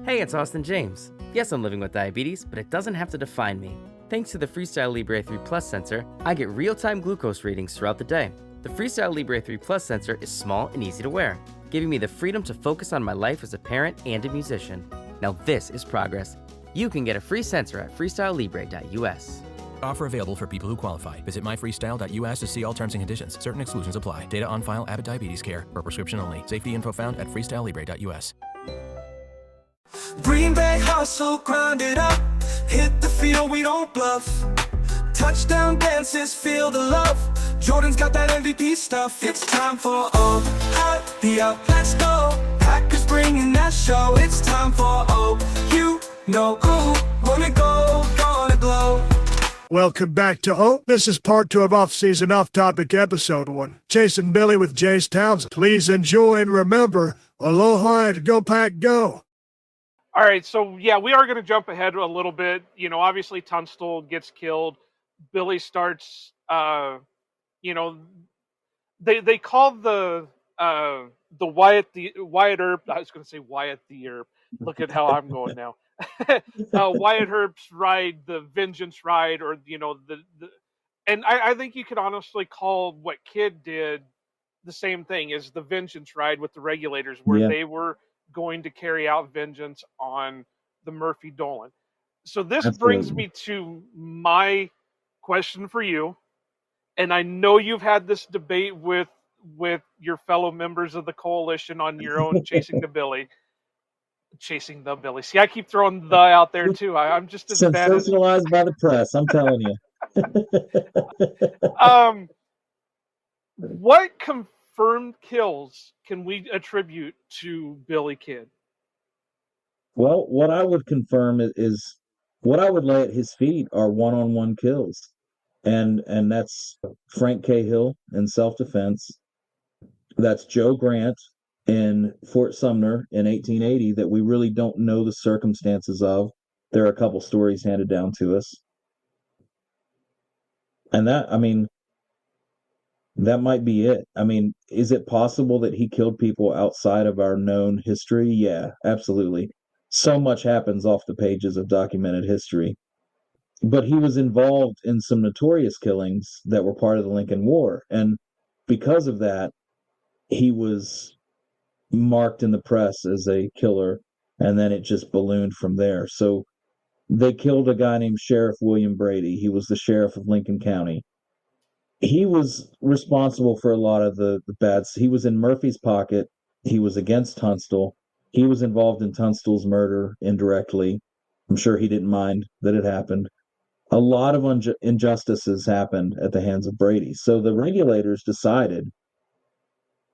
Hey, it's Austin James. Yes, I'm living with diabetes, but it doesn't have to define me. Thanks to the Freestyle Libre 3 Plus sensor, I get real-time glucose readings throughout the day. The Freestyle Libre 3 Plus sensor is small and easy to wear, giving me the freedom to focus on my life as a parent and a musician. Now this is progress. You can get a free sensor at freestylelibre.us. Offer available for people who qualify. Visit myfreestyle.us to see all terms and conditions. Certain exclusions apply. Data on file. Abbott Diabetes Care. Per prescription only. Safety info found at freestylelibre.us. Green Bay hustle, grind it up. Hit the field, we don't bluff. Touchdown dances, feel the love. Jordan's got that MVP stuff. It's time for the up. Let's go. Packers bringing that show. It's time for you know who. Wanna go, gonna blow. Welcome back to O. This is part 2 of Offseason Off-Topic Episode 1. Chasing Billy with James Townsend. Please enjoy and remember, aloha and go Pack go. All right, so yeah, we are going to jump ahead a little bit. You know, obviously Tunstall gets killed. Billy starts, they call the Wyatt Earp. I was going to say Wyatt the Earp. Look at how I'm going now. Wyatt Earp's ride, the Vengeance ride, or and I think you could honestly call what Kid did the same thing as the Vengeance ride with the Regulators, where they were going to carry out vengeance on the Murphy Dolan. So this brings me to my question for you, and I know you've had this debate with your fellow members of the coalition on your own chasing the Billy. See, I keep throwing the out there too. I'm just as bad as sensationalized by the press. I'm telling you. What confirmed kills can we attribute to Billy Kid? Well, what I would confirm is what I would lay at his feet are one-on-one kills, and that's Frank Cahill in self-defense. That's Joe Grant in Fort Sumner in 1880 that we really don't know the circumstances of. There are a couple stories handed down to us. And that might be it. I mean, is it possible that he killed people outside of our known history? Yeah, absolutely. So much happens off the pages of documented history. But he was involved in some notorious killings that were part of the Lincoln War. And because of that, he was marked in the press as a killer, and then it just ballooned from there. So they killed a guy named Sheriff William Brady. He was the sheriff of Lincoln County. He was responsible for a lot of the bads. He was in Murphy's pocket. He was against Tunstall. He was involved in Tunstall's murder indirectly. I'm sure he didn't mind that it happened. A lot of injustices happened at the hands of Brady. So the Regulators decided,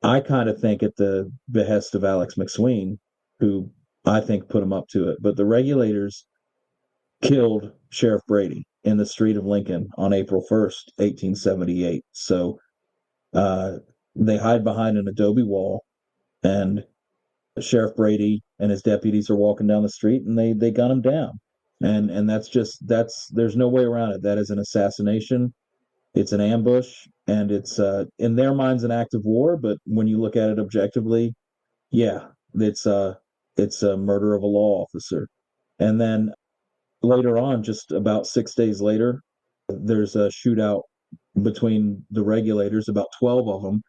I kind of think at the behest of Alex McSween, who I think put him up to it, but the Regulators killed Sheriff Brady in the street of Lincoln on April 1st, 1878. So they hide behind an adobe wall, and Sheriff Brady and his deputies are walking down the street, and they gun him down. And there's no way around it. That is an assassination. It's an ambush, and it's in their minds an act of war. But when you look at it objectively, yeah, it's a murder of a law officer. And then later on, just about 6 days later, there's a shootout between the Regulators, about 12 of them,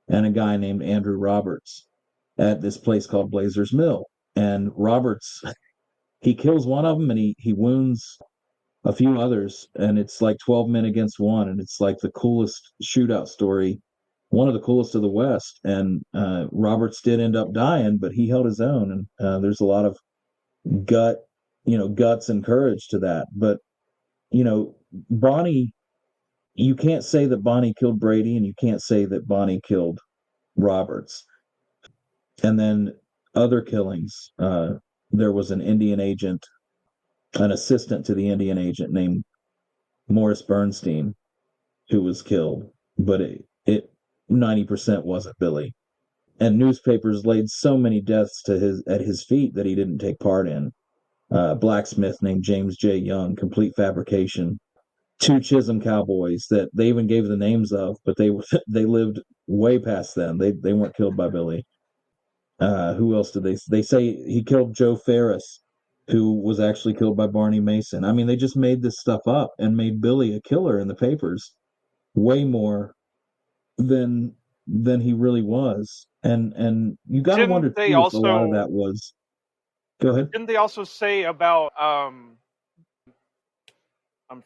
and a guy named Andrew Roberts at this place called Blazer's Mill. And Roberts, he kills one of them, and he wounds a few others, and it's like 12 men against one, and it's like the coolest shootout story, one of the coolest of the West. And Roberts did end up dying, but he held his own, and there's a lot of guts and courage to that. But Bonnie, you can't say that Bonnie killed Brady, and you can't say that Bonnie killed Roberts. And then other killings, there was an Indian agent, an assistant to the Indian agent named Morris Bernstein, who was killed, but it 90% wasn't Billy. And newspapers laid so many deaths at his feet that he didn't take part in. Blacksmith named James J. Young, complete fabrication. 2 Chisholm cowboys that they even gave the names of, but they lived way past then. They weren't killed by Billy. Who else did they say he killed Joe Ferris, who was actually killed by Barney Mason. I mean, they just made this stuff up and made Billy a killer in the papers, way more than he really was. And you got to wonder Didn't they too if a lot of also that was. Go ahead. didn't they also say about I'm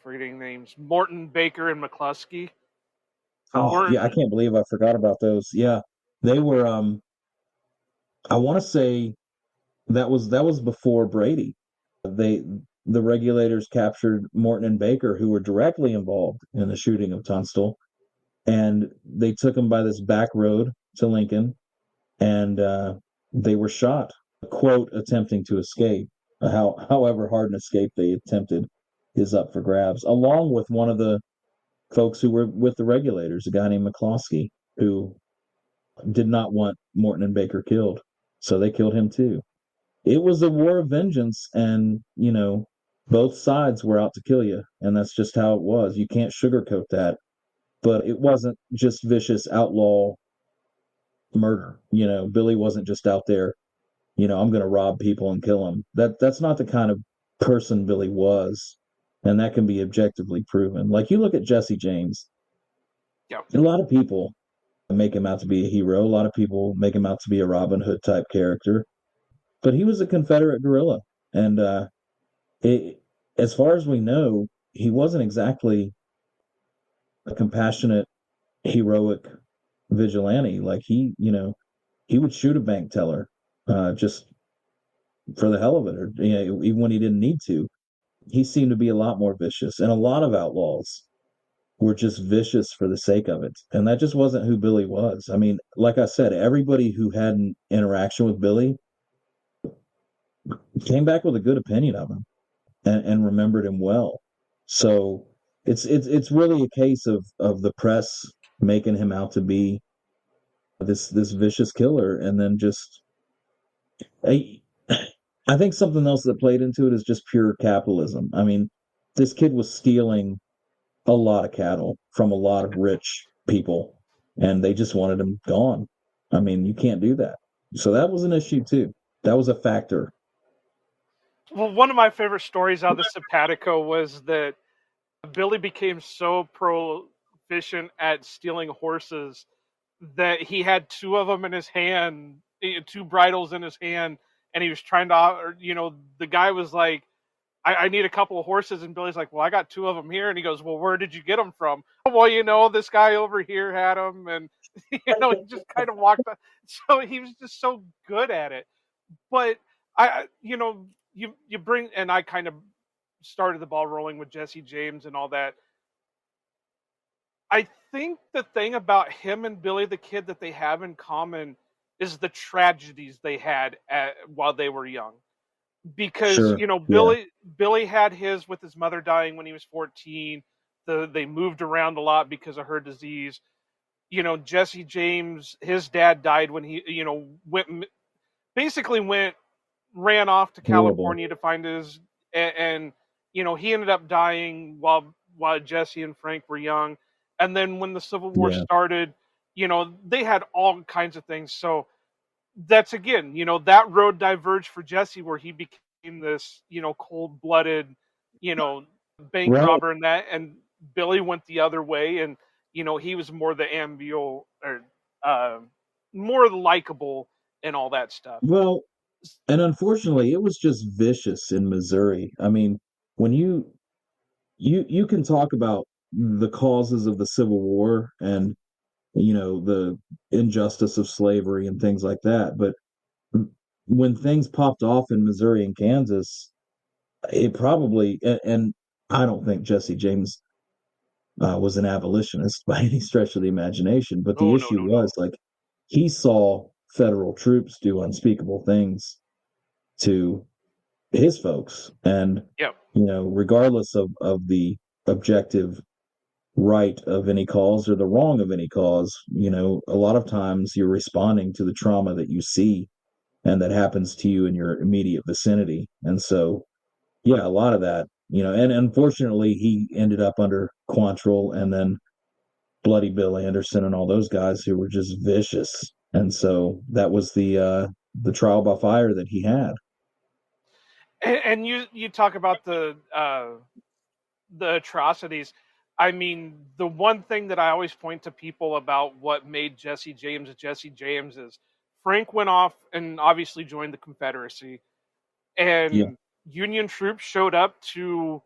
forgetting names, Morton, Baker, and McCluskey? Oh Weren't yeah, I can't believe I forgot about those. Yeah, they were. I want to say that was before Brady. They the regulators captured Morton and Baker, who were directly involved in the shooting of Tunstall, and they took them by this back road to Lincoln, and they were shot. Quote, attempting to escape. However hard an escape they attempted is up for grabs, along with one of the folks who were with the regulators, a guy named McCloskey, who did not want Morton and Baker killed. So they killed him too. It was a war of vengeance, and, both sides were out to kill you. And that's just how it was. You can't sugarcoat that. But it wasn't just vicious outlaw murder. Billy wasn't just out there, I'm going to rob people and kill them. That's not the kind of person Billy was. And that can be objectively proven. Like, you look at Jesse James, yeah. a lot of people make him out to be a hero. A lot of people make him out to be a Robin Hood type character. But he was a Confederate guerrilla. And as far as we know, he wasn't exactly a compassionate, heroic vigilante. Like, he would shoot a bank teller just for the hell of it, or even when he didn't need to. He seemed to be a lot more vicious, and a lot of outlaws were just vicious for the sake of it. And that just wasn't who Billy was. I mean, like I said, everybody who had an interaction with Billy came back with a good opinion of him and remembered him well. So it's really a case of the press making him out to be this vicious killer, and then just I, I think something else that played into it is just pure capitalism. I mean, this kid was stealing a lot of cattle from a lot of rich people, and they just wanted him gone. I mean, you can't do that. So that was an issue too. That was a factor. Well, one of my favorite stories out of the Simpatico was that Billy became so proficient at stealing horses that he had two of them in his hand, two bridles in his hand, and he was trying to, the guy was like, I need a couple of horses, and Billy's like, well, I got two of them here, and he goes, well, where did you get them from? Well, this guy over here had them, and he just kind of walked up. So he was just so good at it. But you bring, and I kind of started the ball rolling with Jesse James and all that. I think the thing about him and Billy the Kid that they have in common is the tragedies they had while they were young. Because, Sure. Billy had his with his mother dying when he was 14. They moved around a lot because of her disease. Jesse James, his dad died when he, ran off to California to find his, and he ended up dying while Jesse and Frank were young. And then when the Civil War started, they had all kinds of things. So that's, again, that road diverged for Jesse, where he became this, cold-blooded, bank robber, and Billy went the other way, and he was more the ambio, or more likable and all that stuff. Well, and unfortunately, it was just vicious in Missouri. I mean, when you can talk about the causes of the Civil War and the injustice of slavery and things like that, but when things popped off in Missouri and Kansas, it probably, and I don't think Jesse James was an abolitionist by any stretch of the imagination, but the issue was, like, he saw federal troops do unspeakable things to his folks, and regardless of the objective right of any cause or the wrong of any cause, a lot of times you're responding to the trauma that you see and that happens to you in your immediate vicinity. And so, a lot of that, and unfortunately he ended up under Quantrill and then Bloody Bill Anderson and all those guys who were just vicious. And so that was the trial by fire that he had. And you talk about the atrocities. I mean, the one thing that I always point to people about what made Jesse James is Frank went off and obviously joined the Confederacy, Yeah, and Union troops showed up to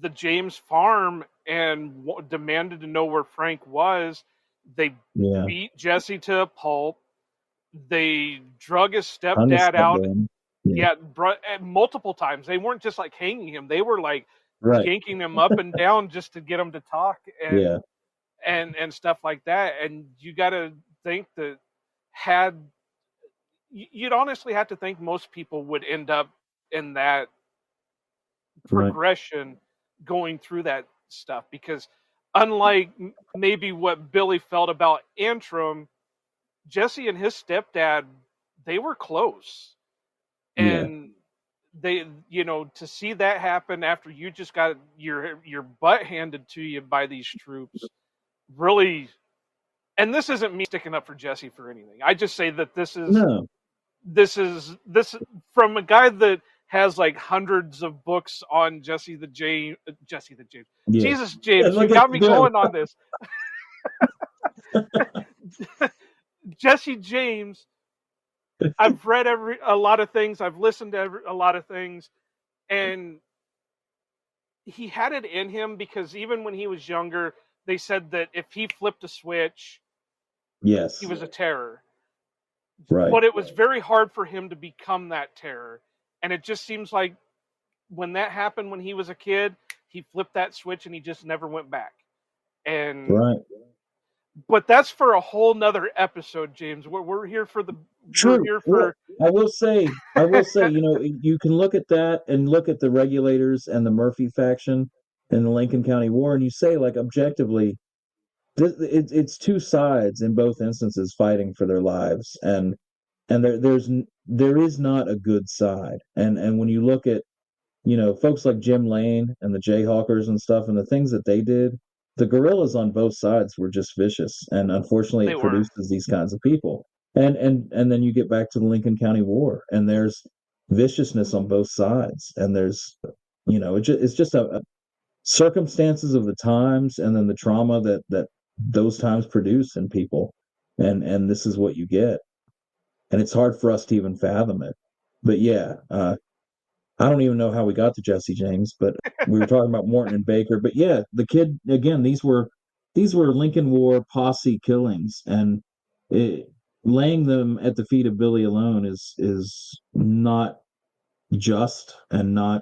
the James farm and demanded to know where Frank was. They yeah. beat Jesse to a pulp. They drug his On the stepdad out. stepdad. Yeah, Yeah, multiple times. They weren't just like hanging him; they were like right. yanking him up and down just to get him to talk Yeah, and stuff like that. And you got to think that had you'd honestly have to think most people would end up in that right. progression going through that stuff, because unlike maybe what Billy felt about Antrim, Jesse and his stepdad, they were close. Yeah, And they, to see that happen after you just got your butt handed to you by these troops, really. And this isn't me sticking up for Jesse for anything. I just say that this no, is from a guy that has like hundreds of books on Jesse the James. yeah. Jesus Yeah, James, you look got at me them. going on this. Jesse James, I've read a lot of things. I've listened to a lot of things, and he had it in him, because even when he was younger, they said that if he flipped a switch, Yes, he was a terror. right. But it was very hard for him to become that terror. And it just seems like when that happened when he was a kid, he flipped that switch and he just never went back. And Right. but that's for a whole nother episode, James. We're here for the we're True. here Well, for I will say, you can look at that and look at the regulators and the Murphy faction in the Lincoln County War, and you say, like, objectively, it's two sides in both instances fighting for their lives, and there is not a good side. And when you look at, folks like Jim Lane and the Jayhawkers and stuff, and the things that they did, the guerrillas on both sides were just vicious, and unfortunately, they it were. produces these kinds of people. And then you get back to the Lincoln County War, and there's viciousness on both sides, and there's, it's just a circumstances of the times, and then the trauma that those times produce in people, and this is what you get, and it's hard for us to even fathom it. But yeah, I don't even know how we got to Jesse James, but we were talking about Morton and Baker. But yeah, the kid, again, these were Lincoln War posse killings, and laying them at the feet of Billy alone is not just and not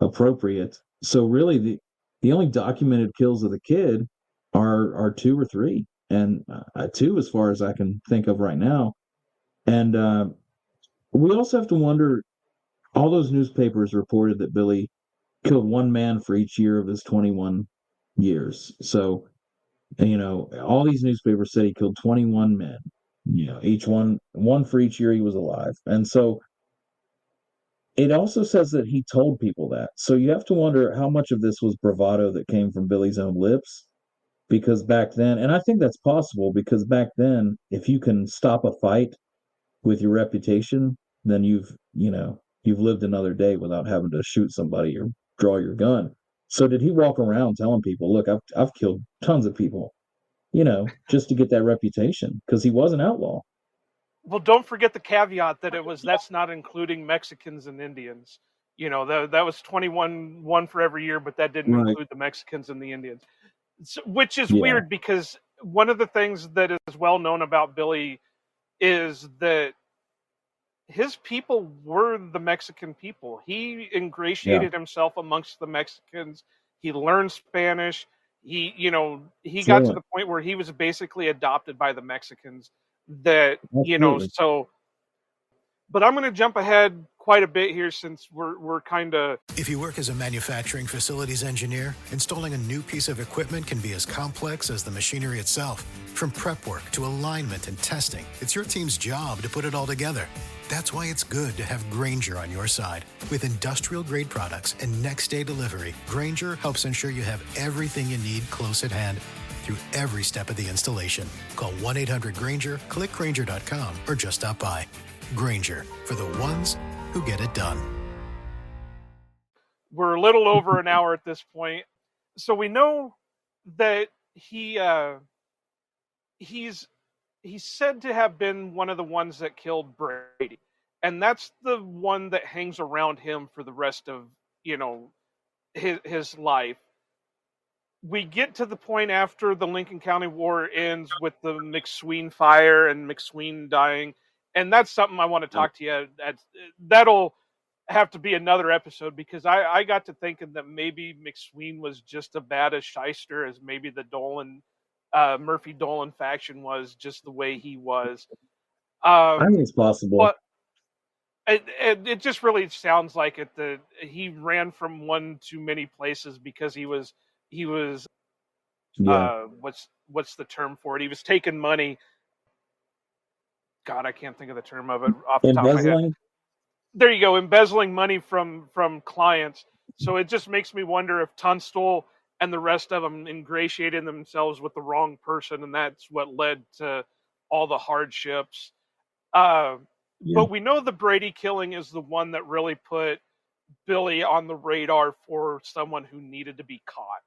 appropriate. So really, the only documented kills of the kid are two or three, and two as far as I can think of right now. And we also have to wonder. All those newspapers reported that Billy killed one man for each year of his 21 years. So, all these newspapers said he killed 21 men, each one for each year he was alive. And so it also says that he told people that. So you have to wonder how much of this was bravado that came from Billy's own lips. Because back then, and I think that's possible, because back then, if you can stop a fight with your reputation, then you've lived another day without having to shoot somebody or draw your gun. So did he walk around telling people, "Look, I've killed tons of people," just to get that reputation, because he was an outlaw? Well, don't forget the caveat that that's not including Mexicans and Indians. That was 21, one for every year, but that didn't Right. include the Mexicans and the Indians. Which is Yeah. weird, because one of the things that is well known about Billy is that his people were the Mexican people. He Yeah. ingratiated himself amongst the Mexicans. He learned Spanish. He got to Fluent. the point where he was basically adopted by the Mexicans. That, Absolutely. so. But I'm going to jump ahead quite a bit here, since we're kind of. If you work as a manufacturing facilities engineer, installing a new piece of equipment can be as complex as the machinery itself. From prep work to alignment and testing, it's your team's job to put it all together. That's why it's good to have Grainger on your side. With industrial-grade products and next-day delivery, Grainger helps ensure you have everything you need close at hand. through every step of the installation. Call 1-800-GRANGER, click Grainger.com, or just stop by. Grainger, for the ones who get it done. We're a little over an hour at this point. So we know that he's said to have been one of the ones that killed Brady. And that's the one that hangs around him for the rest of, his life. We get to the point after the Lincoln County War ends with the McSween fire and McSween dying. And that's something I want to talk to you. That'll have to be another episode, because I got to thinking that maybe McSween was just as bad a shyster as maybe the Murphy Dolan faction was, just the way he was. I think it's possible. But it just really sounds like it, that he ran from one too many places, because he was what's the term for it? He was taking money. God, I can't think of the term of it off the top of my head. There you go, embezzling money from clients. So it just makes me wonder if Tunstall and the rest of them ingratiated themselves with the wrong person, and that's what led to all the hardships. But we know the Brady killing is the one that really put Billy on the radar for someone who needed to be caught.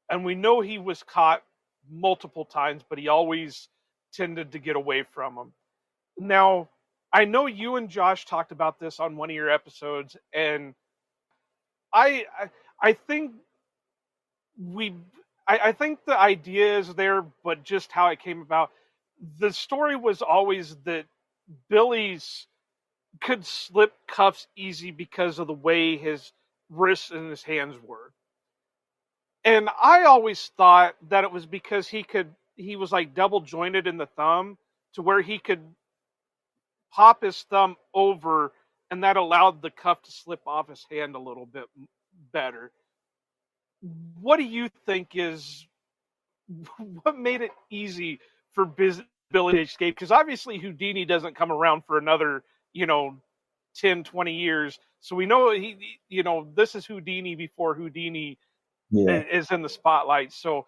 And we know he was caught multiple times, but he always tended to get away from them. Now, I know you and Josh talked about this on one of your episodes, and I think I think the idea is there, but just how it came about. The story was always that Billy's could slip cuffs easy because of the way his wrists and his hands were. And I always thought that it was because he was like double jointed in the thumb, to where he could pop his thumb over, and that allowed the cuff to slip off his hand a little bit better. What do you think what made it easy for Billy to escape? Because obviously Houdini doesn't come around for another, 10, 20 years. So we know this is Houdini before Houdini is in the spotlight. So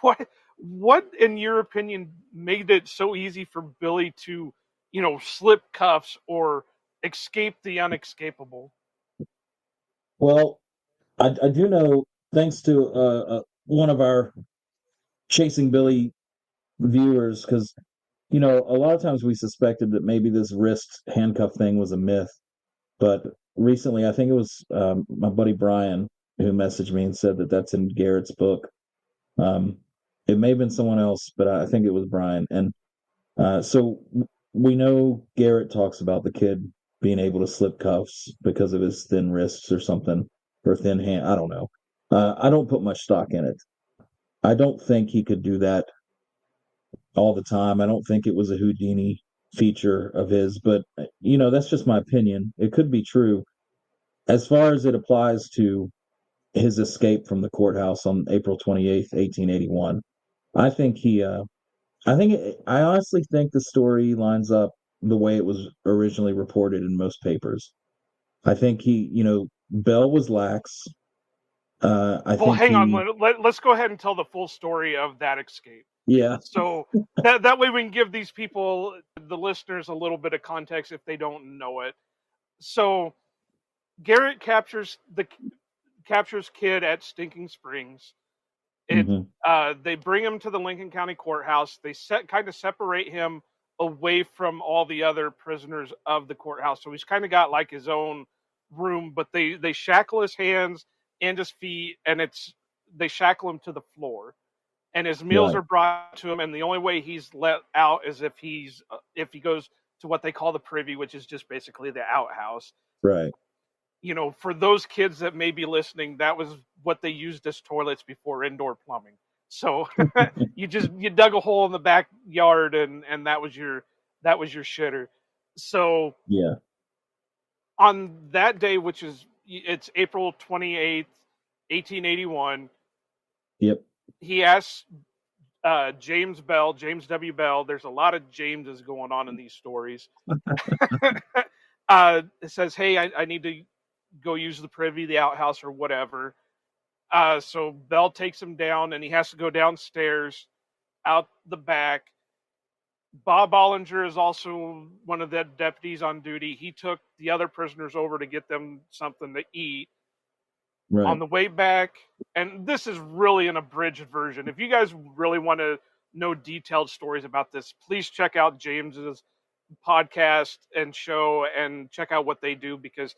what in your opinion made it so easy for Billy to, slip cuffs or escape the unescapable? Well, I do know, thanks to one of our Chasing Billy viewers, because a lot of times we suspected that maybe this wrist handcuff thing was a myth, but recently I think it was my buddy Brian who messaged me and said that that's in Garrett's book. It may have been someone else, but I think it was Brian. And so we know Garrett talks about the kid being able to slip cuffs because of his thin wrists or something, or thin hand. I don't know. I don't put much stock in it. I don't think he could do that all the time. I don't think it was a Houdini feature of his, but that's just my opinion. It could be true. As far as it applies to his escape from the courthouse on April 28th, 1881, I think I honestly think the story lines up the way it was originally reported in most papers. I think Bell was lax. Hang on. Let's go ahead and tell the full story of that escape. Yeah. So that way we can give these people, the listeners, a little bit of context if they don't know it. So Garrett captures Kid at Stinking Springs. They bring him to the Lincoln County Courthouse. They kind of separate him away from all the other prisoners of the courthouse. So he's kind of got like his own room, but they shackle his hands and his feet, and they shackle him to the floor. And his meals are brought to him, and the only way he's let out is if he goes to what they call the privy, which is just basically the outhouse. Right. For those kids that may be listening, that was what they used as toilets before indoor plumbing. So you dug a hole in the backyard, and that was your shitter. So yeah, on that day, it's April 28th, 1881. Yep. He asks James W. Bell. There's a lot of Jameses going on in these stories. It says, hey, I need to go use the privy, the outhouse, or whatever. So Bell takes him down, and he has to go downstairs, out the back. Bob Ollinger is also one of the deputies on duty. He took the other prisoners over to get them something to eat. Right. On the way back, and this is really an abridged version. If you guys really want to know detailed stories about this, please check out James's podcast and show and check out what they do, because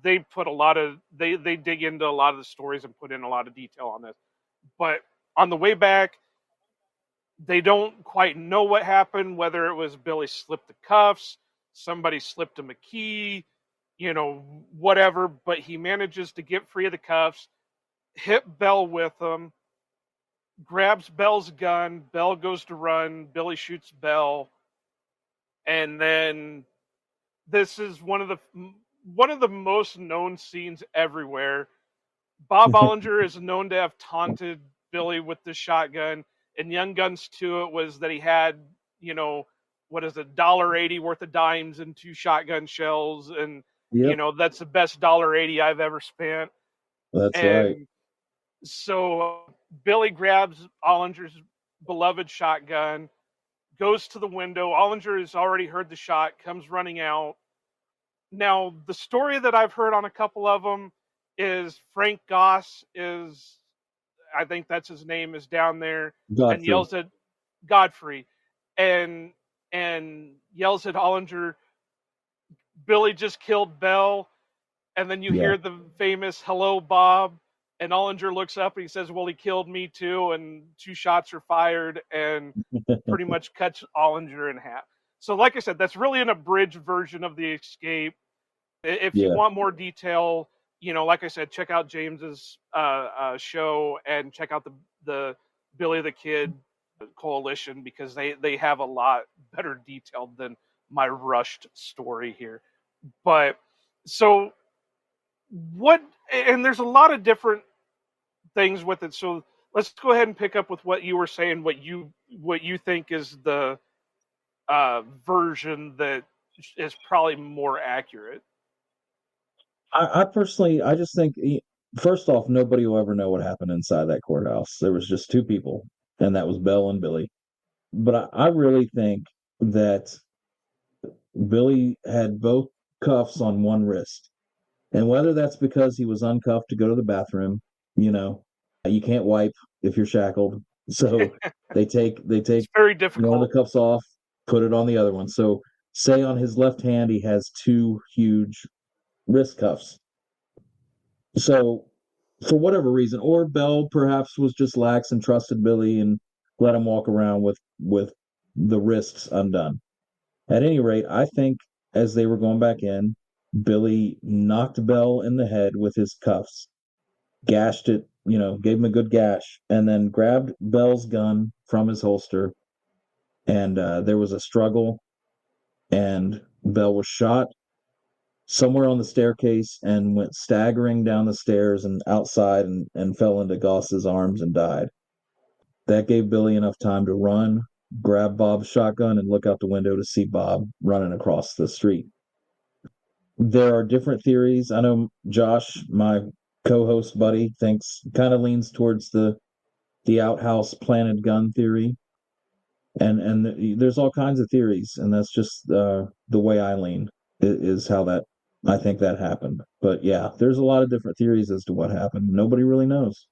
they put a lot of they dig into a lot of the stories and put in a lot of detail on this. But on the way back, they don't quite know what happened, whether it was Billy slipped the cuffs, somebody slipped him a key, whatever, but he manages to get free of the cuffs, hit Bell with them, grabs Bell's gun, Bell goes to run, Billy shoots Bell, and then this is one of the most known scenes everywhere. Bob Ollinger is known to have taunted Billy with the shotgun, and Young Guns 2, it was that he had, what is it, $1.80 worth of dimes and 2 shotgun shells, and Yep. that's the best $1.80 I've ever spent. That's And right. so Billy grabs Ollinger's beloved shotgun, goes to the window. Ollinger has already heard the shot, comes running out. Now, the story that I've heard on a couple of them is Frank Goss is, I think that's his name, is down there Godfrey. and yells at Godfrey and yells at Ollinger, Billy just killed Bell. And then you hear the famous "Hello, Bob," and Ollinger looks up and he says, "Well, he killed me too," and 2 shots are fired and pretty much cuts Ollinger in half. So like I said, that's really an abridged version of the escape. If you want more detail, like I said, check out James's show and check out the Billy the Kid Coalition, because they have a lot better detailed than my rushed story here. But so and there's a lot of different things with it. So let's go ahead and pick up with what you were saying, what you think is the version that is probably more accurate. I personally, I just think, first off, nobody will ever know what happened inside that courthouse. There was just 2 people, and that was Bell and Billy. But I really think that Billy had both cuffs on one wrist. And whether that's because he was uncuffed to go to the bathroom, you can't wipe if you're shackled. So they take It's very difficult. one of the cuffs off, put it on the other one. So say on his left hand he has 2 huge wrist cuffs. So for whatever reason, or Bell perhaps was just lax and trusted Billy and let him walk around with the wrists undone. At any rate, I think as they were going back in, Billy knocked Bell in the head with his cuffs, gashed it, gave him a good gash, and then grabbed Bell's gun from his holster. And there was a struggle, and Bell was shot somewhere on the staircase and went staggering down the stairs and outside and fell into Goss's arms and died. That gave Billy enough time to run, grab Bob's shotgun, and look out the window to see Bob running across the street. There are different theories. I know Josh, my co-host buddy, kind of leans towards the outhouse planted gun theory, and there's all kinds of theories, and that's just the way I lean is how that I think that happened. But yeah, there's a lot of different theories as to what happened. Nobody really knows.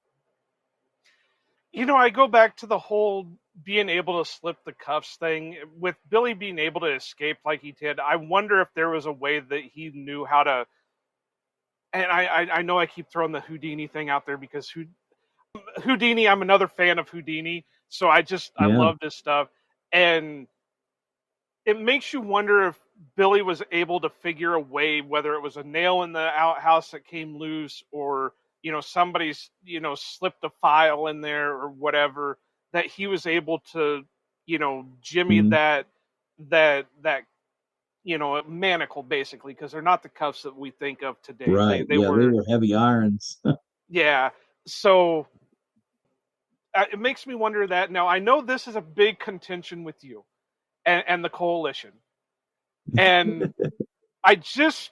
I go back to the whole being able to slip the cuffs thing. With Billy being able to escape like he did, I wonder if there was a way that he knew how to. And I know I keep throwing the Houdini thing out there because Houdini, I'm another fan of Houdini, so I love this stuff. And it makes you wonder if Billy was able to figure a way, whether it was a nail in the outhouse that came loose, or somebody's slipped a file in there or whatever, that he was able to jimmy that manacle, basically, because they're not the cuffs that we think of today. Right. They were heavy irons. Yeah. So it makes me wonder that. Now, I know this is a big contention with you and the coalition. And I just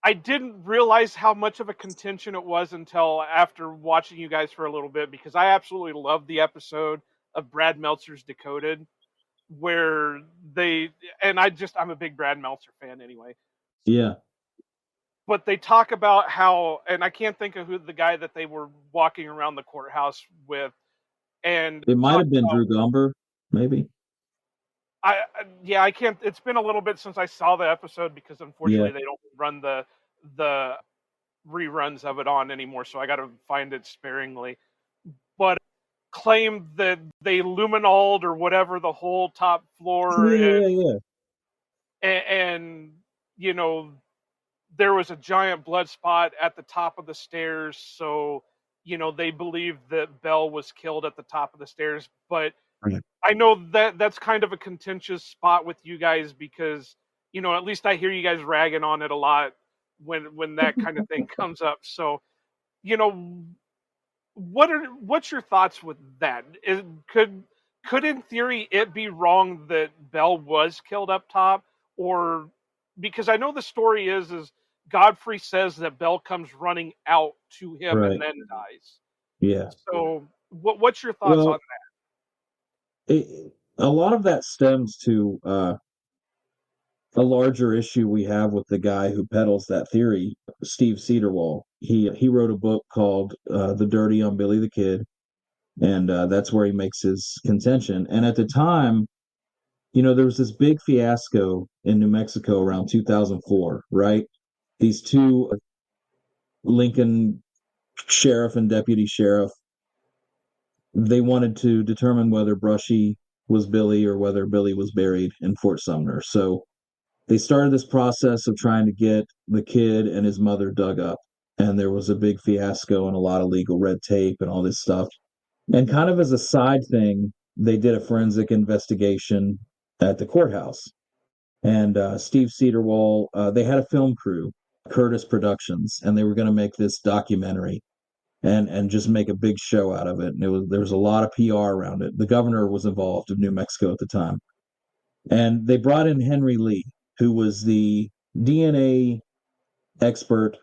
I didn't realize how much of a contention it was until after watching you guys for a little bit, because I absolutely loved the episode of Brad Meltzer's Decoded, where I'm a big Brad Meltzer fan anyway. Yeah. But they talk about how, and I can't think of who the guy that they were walking around the courthouse with, and It might have been Drew Gomber, maybe. I can't. It's been a little bit since I saw the episode, because unfortunately they don't run the reruns of it on anymore, so I got to find it sparingly. But claimed that they luminoled or whatever the whole top floor, and you know, there was a giant blood spot at the top of the stairs, so you know they believed that Belle was killed at the top of the stairs. But I know that that's kind of a contentious spot with you guys, because you know, at least I hear you guys ragging on it a lot when that kind of thing comes up. So, you know, what's your thoughts with that? Could in theory it be wrong that Belle was killed up top, or because I know the story is Godfrey says that Belle comes running out to him and then dies. Yeah. So what's your thoughts on that? A lot of that stems to a larger issue we have with the guy who peddles that theory, Steve Cedarwall. He wrote a book called The Dirty on Billy the Kid, and that's where he makes his contention. And at the time, you know, there was this big fiasco in New Mexico around 2004, right? These two, Lincoln sheriff and deputy sheriff, they wanted to determine whether Brushy was Billy or whether Billy was buried in Fort Sumner. So they started this process of trying to get the kid and his mother dug up. And there was a big fiasco and a lot of legal red tape and all this stuff. And kind of as a side thing, they did a forensic investigation at the courthouse. And Steve Cedarwall, they had a film crew, Curtis Productions, and they were going to make this documentary and just make a big show out of it. And there was a lot of PR around it. The governor was involved of New Mexico at the time. And they brought in Henry Lee, who was the DNA expert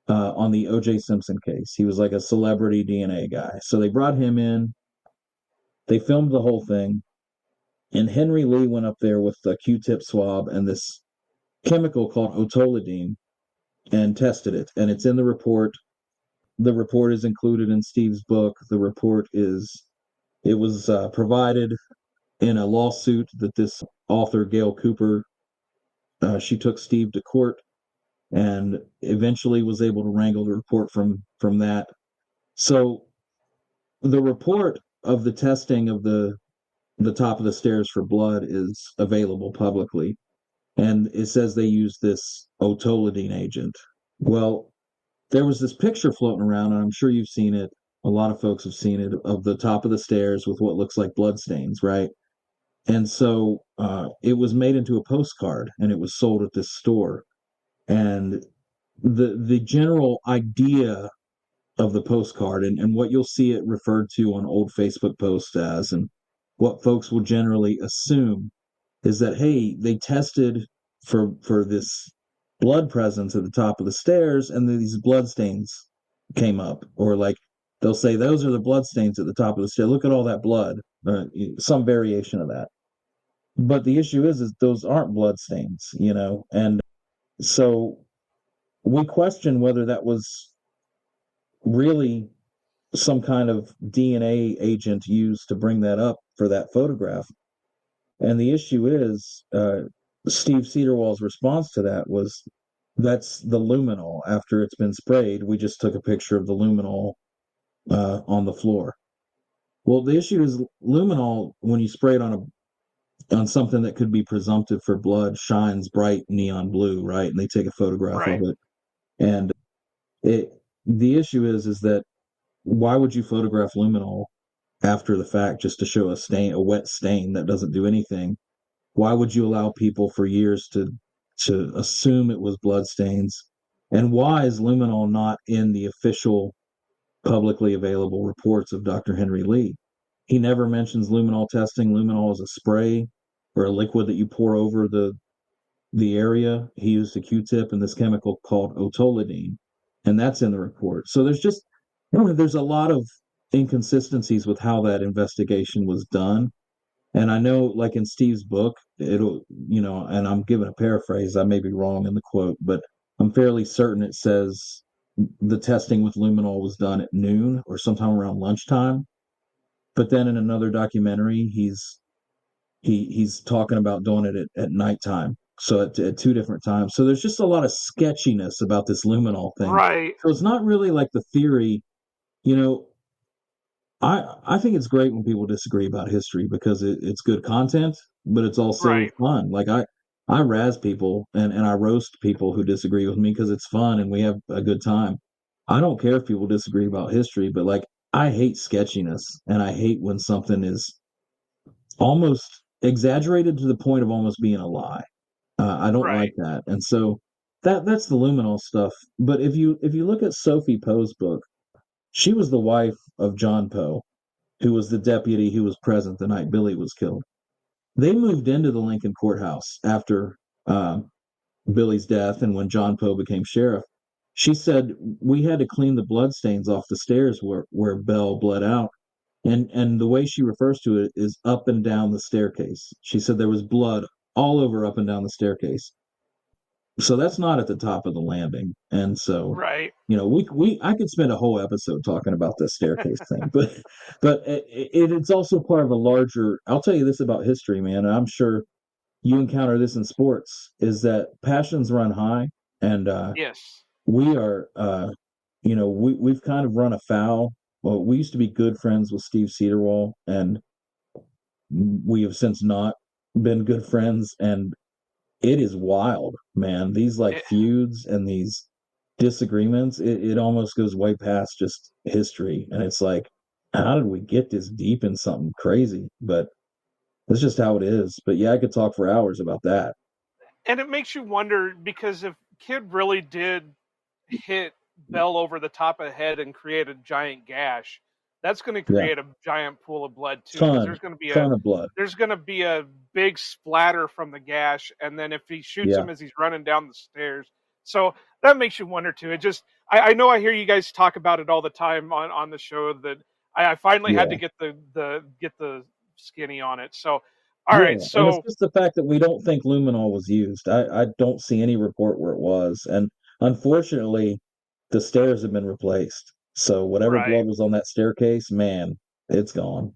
on the O.J. Simpson case. He was like a celebrity DNA guy. So they brought him in. They filmed the whole thing. And Henry Lee went up there with the Q-tip swab and this chemical called otolidine and tested it. And it's in the report. The report is included in Steve's book. The report it was provided in a lawsuit that this author, Gail Cooper, she took Steve to court and eventually was able to wrangle the report from that. So the report of the testing of the top of the stairs for blood is available publicly, and it says they used this otolidine agent. Well, there was this picture floating around, and I'm sure you've seen it. A lot of folks have seen it, of the top of the stairs with what looks like blood stains, right? And so it was made into a postcard, and it was sold at this store. And the general idea of the postcard and what you'll see it referred to on old Facebook posts as, and what folks will generally assume is that, hey, they tested for this blood presence at the top of the stairs, and these blood stains came up, or like they'll say those are the blood stains at the top of the stairs. Look at all that blood, some variation of that. But the issue is those aren't blood stains, you know, and so we question whether that was really some kind of DNA agent used to bring that up for that photograph. And the issue is, Steve Cedarwall's response to that was, that's the luminol after it's been sprayed. We just took a picture of the luminol on the floor. Well, the issue is luminol, when you spray it on something that could be presumptive for blood, shines bright neon blue, right? And they take a photograph of it. And the issue is that why would you photograph luminol after the fact just to show a wet stain that doesn't do anything? Why would you allow people for years to assume it was blood stains? And why is luminol not in the official publicly available reports of Dr. Henry Lee? He never mentions luminol testing. Luminol is a spray or a liquid that you pour over the the area. He used a Q-tip and this chemical called otolidine, and that's in the report. So there's a lot of inconsistencies with how that investigation was done. And I know, like in Steve's book, and I'm giving a paraphrase, I may be wrong in the quote, but I'm fairly certain it says the testing with luminol was done at noon or sometime around lunchtime. But then in another documentary, he's talking about doing it at nighttime. So at two different times. So there's just a lot of sketchiness about this luminol thing. Right. So it's not really like the theory, you know, I think it's great when people disagree about history because it's good content, but it's also Right. fun. Like I razz people and I roast people who disagree with me because it's fun and we have a good time. I don't care if people disagree about history, but like I hate sketchiness and I hate when something is almost exaggerated to the point of almost being a lie. I don't Right. like that, and so that's the luminol stuff. But if you look at Sophie Poe's book, she was the wife of John Poe, who was the deputy who was present the night Billy was killed. They moved into the Lincoln courthouse after Billy's death and when John Poe became sheriff. She said we had to clean the bloodstains off the stairs where Belle bled out. And the way she refers to it is up and down the staircase. She said there was blood all over up and down the staircase. So that's not at the top of the landing. And so, Right. we I could spend a whole episode talking about the staircase thing, but it's also part of a larger. I'll tell you this about history, man. And I'm sure you encounter this in sports: is that passions run high, and Yes. we are, we've kind of run afoul. Well, we used to be good friends with Steve Cedarwall, and we have since not been good friends, and it is wild, man. These like It, feuds and these disagreements, it almost goes way past just history. And it's like, how did we get this deep in something crazy? But that's just how it is. But yeah, I could talk for hours about that. and it makes you wonder because if Kid really did hit Bell over the top of the head and create a giant gash, that's going to Yeah. create a giant pool of blood too. Because Ton, ton of blood. there's going to be a big splatter from the gash, and then if he shoots Yeah. him as he's running down the stairs, so that makes you wonder too. It just I know I hear you guys talk about it all the time on the show that I finally had to Yeah. get the skinny on it. So all Yeah. right, And it's so just the fact that we don't think luminol was used. I don't see any report where it was. And unfortunately, the stairs have been replaced. So whatever right. blood was on that staircase, man, it's gone.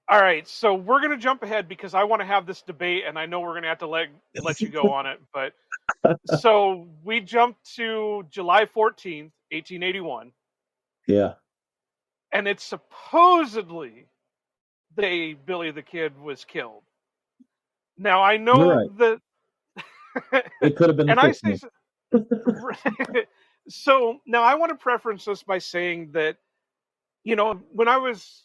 All right, so we're gonna jump ahead because I want to have this debate, and I know we're gonna have to let you go on it. But so we jumped to July 14th, 1881, Yeah. and it's supposedly Billy the Kid was killed. Now I You're know right. that, It could have been the and I say Christmas. so. Now I want to preference this by saying that when I was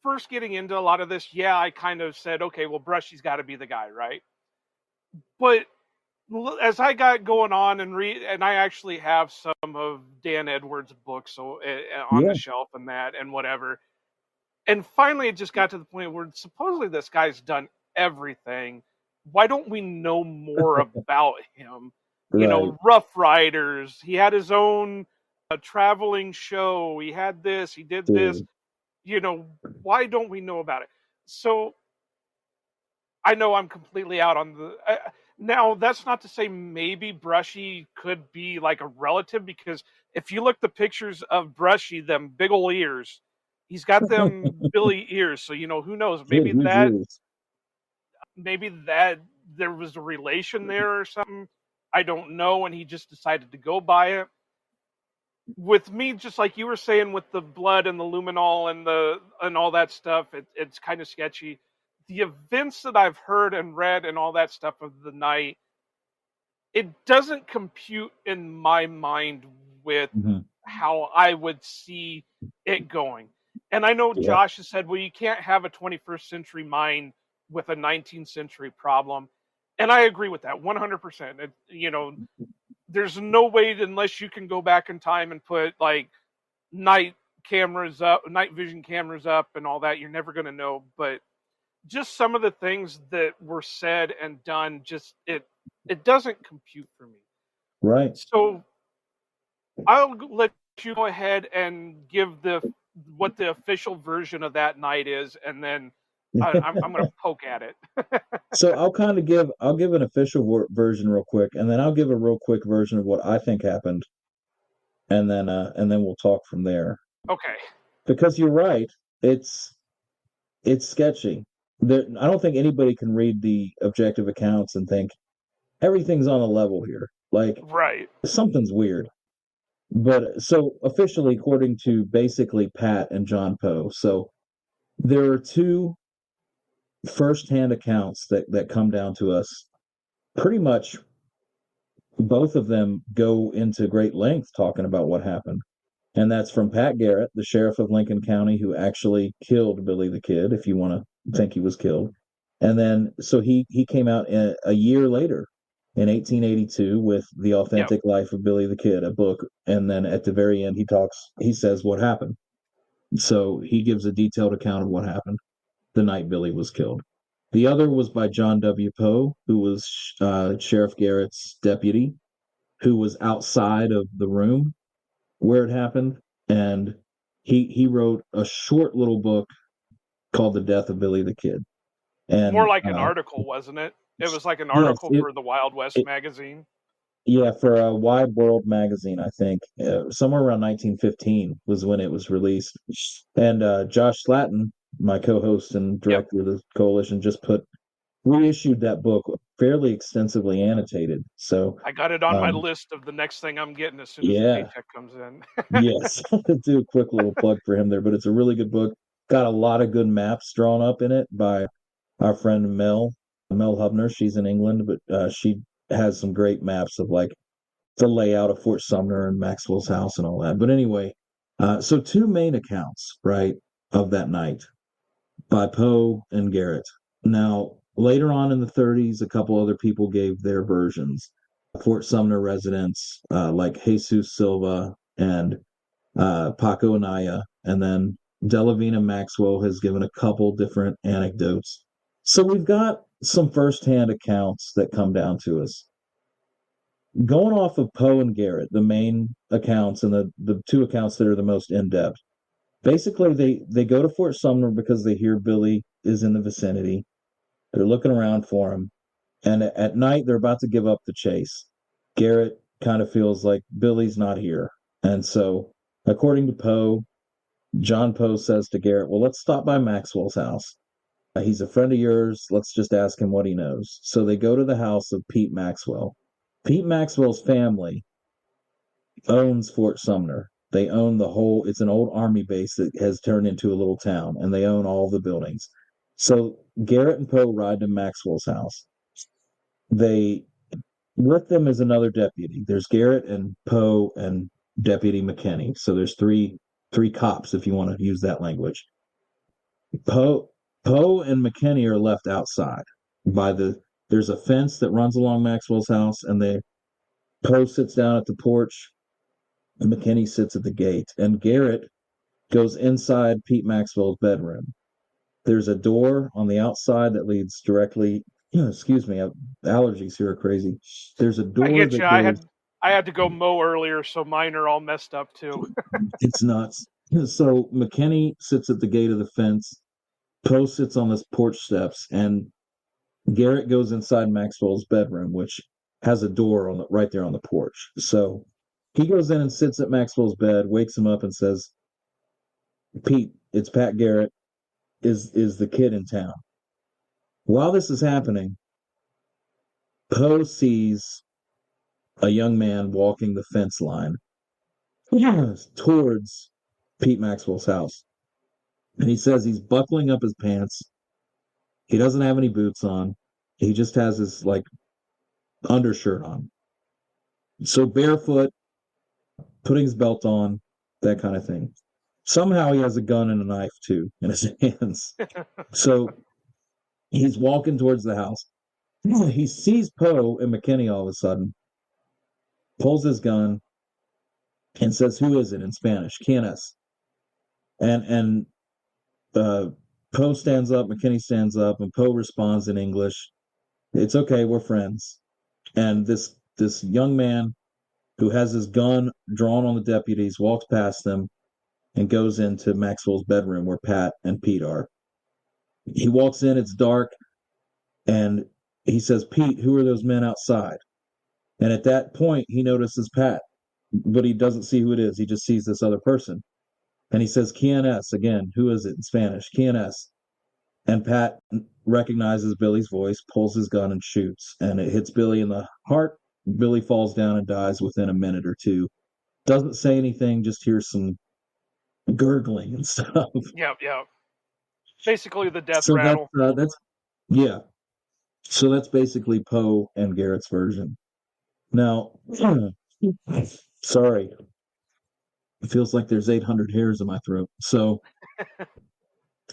first getting into a lot of this, yeah, I kind of said, okay, well, Brushy's got to be the guy, right? But as I got going on and I actually have some of Dan Edwards' books on the Yeah. shelf and that and whatever. And finally, it just got to the point where supposedly this guy's done everything. Why don't we know more about him? Right. Rough Riders. He had his own traveling show. He had this. He did this. Dude. Why don't we know about it? So I know I'm completely out on the. Now, that's not to say maybe Brushy could be like a relative, because if you look the pictures of Brushy, them big ol' ears, he's got them Billy ears. So who knows? He had huge ears. Maybe that there was a relation there or something. I don't know, and he just decided to go by it. With me, just like you were saying, with the blood and the luminol and all that stuff, it's kind of sketchy. The events that I've heard and read and all that stuff of the night, it doesn't compute in my mind with Mhm. how I would see it going. And I know Yeah. Josh has said, well, you can't have a 21st century mind with a 19th century problem. And I agree with that 100%. There's no way unless you can go back in time and put like night vision cameras up and all that, you're never going to know. But just some of the things that were said and done, just it doesn't compute for me. Right. So I'll let you go ahead and give what the official version of that night is, and then I'm going to poke at it. So I'll give an official version real quick, and then I'll give a real quick version of what I think happened, and then we'll talk from there. Okay. Because you're right, it's sketchy. I don't think anybody can read the objective accounts and think everything's on a level here. Like Right. something's weird. But so officially, according to basically Pat and John Poe, so there are two firsthand accounts that come down to us. Pretty much both of them go into great length talking about what happened. And that's from Pat Garrett, the sheriff of Lincoln County, who actually killed Billy the Kid, if you want to think he was killed. And then, so he came out a year later in 1882 with The Authentic Life of Billy the Kid, a book. And then at the very end, he says what happened. So he gives a detailed account of what happened the night Billy was killed. The other was by John W. Poe, who was Sheriff Garrett's deputy, who was outside of the room where it happened, and he wrote a short little book called The Death of Billy the Kid. And more like an article, wasn't it? It was like an article for the Wild West magazine. Yeah, for a Wide World magazine, I think. Somewhere around 1915 was when it was released. And Josh Slatton, my co-host and director of the coalition, just reissued that book fairly extensively annotated. So I got it on my list of the next thing I'm getting as soon as the paycheck comes in. Yes, do a quick little plug for him there, but it's a really good book. Got a lot of good maps drawn up in it by our friend Mel Hubner. She's in England, but she has some great maps of like the layout of Fort Sumner and Maxwell's house and all that. But anyway, so two main accounts, right, of that night by Poe and Garrett. Now, later on in the 30s, a couple other people gave their versions. Fort Sumner residents like Jesus Silva and Paco Anaya, and then Delavina Maxwell has given a couple different anecdotes. So we've got some firsthand accounts that come down to us. Going off of Poe and Garrett, the main accounts and the two accounts that are the most in-depth, basically they go to Fort Sumner because they hear Billy is in the vicinity. They're looking around for him. And at night, they're about to give up the chase. Garrett kind of feels like Billy's not here. And so, according to Poe, John Poe says to Garrett, well, let's stop by Maxwell's house. He's a friend of yours. Let's just ask him what he knows. So they go to the house of Pete Maxwell. Pete Maxwell's family owns Fort Sumner. They own it's an old army base that has turned into a little town, and they own all the buildings. So Garrett and Poe ride to Maxwell's house. With them is another deputy. There's Garrett and Poe and Deputy McKinney. So there's three cops, if you want to use that language. Poe and McKinney are left outside there's a fence that runs along Maxwell's house, and Poe sits down at the porch, and McKinney sits at the gate, and Garrett goes inside Pete Maxwell's bedroom. There's a door on the outside that leads directly. Excuse me, allergies here are crazy. There's a door. I get you. I had to go mow earlier, so mine are all messed up too. It's nuts. So McKinney sits at the gate of the fence. Poe sits on the porch steps, and Garrett goes inside Maxwell's bedroom, which has a door right there on the porch. So he goes in and sits at Maxwell's bed, wakes him up, and says, "Pete, it's Pat Garrett. Is the kid in town?" While this is happening, Poe sees a young man walking the fence line towards Pete Maxwell's house. And he says he's buckling up his pants. He doesn't have any boots on. He just has his undershirt on. So barefoot, putting his belt on, that kind of thing. Somehow he has a gun and a knife too in his hands. So he's walking towards the house. He sees Poe and McKinney all of a sudden, pulls his gun, and says, "Who is it?" in Spanish, "¿Quién es?" And Poe stands up, McKinney stands up, and Poe responds in English, "It's okay, we're friends." And this young man who has his gun drawn on the deputies walks past them and goes into Maxwell's bedroom where Pat and Pete are. He walks in, it's dark, and he says, "Pete, who are those men outside?" And at that point, he notices Pat, but he doesn't see who it is. He just sees this other person. And he says, "Quién es?" Again, who is it in Spanish? "Quién es?" And Pat recognizes Billy's voice, pulls his gun, and shoots. And it hits Billy in the heart. Billy falls down and dies within a minute or two. Doesn't say anything, just hears some gurgling and stuff. Yep. Basically, the death So rattle. yeah. So that's basically Poe and Garrett's version. Now, sorry, it feels like there's 800 hairs in my throat. So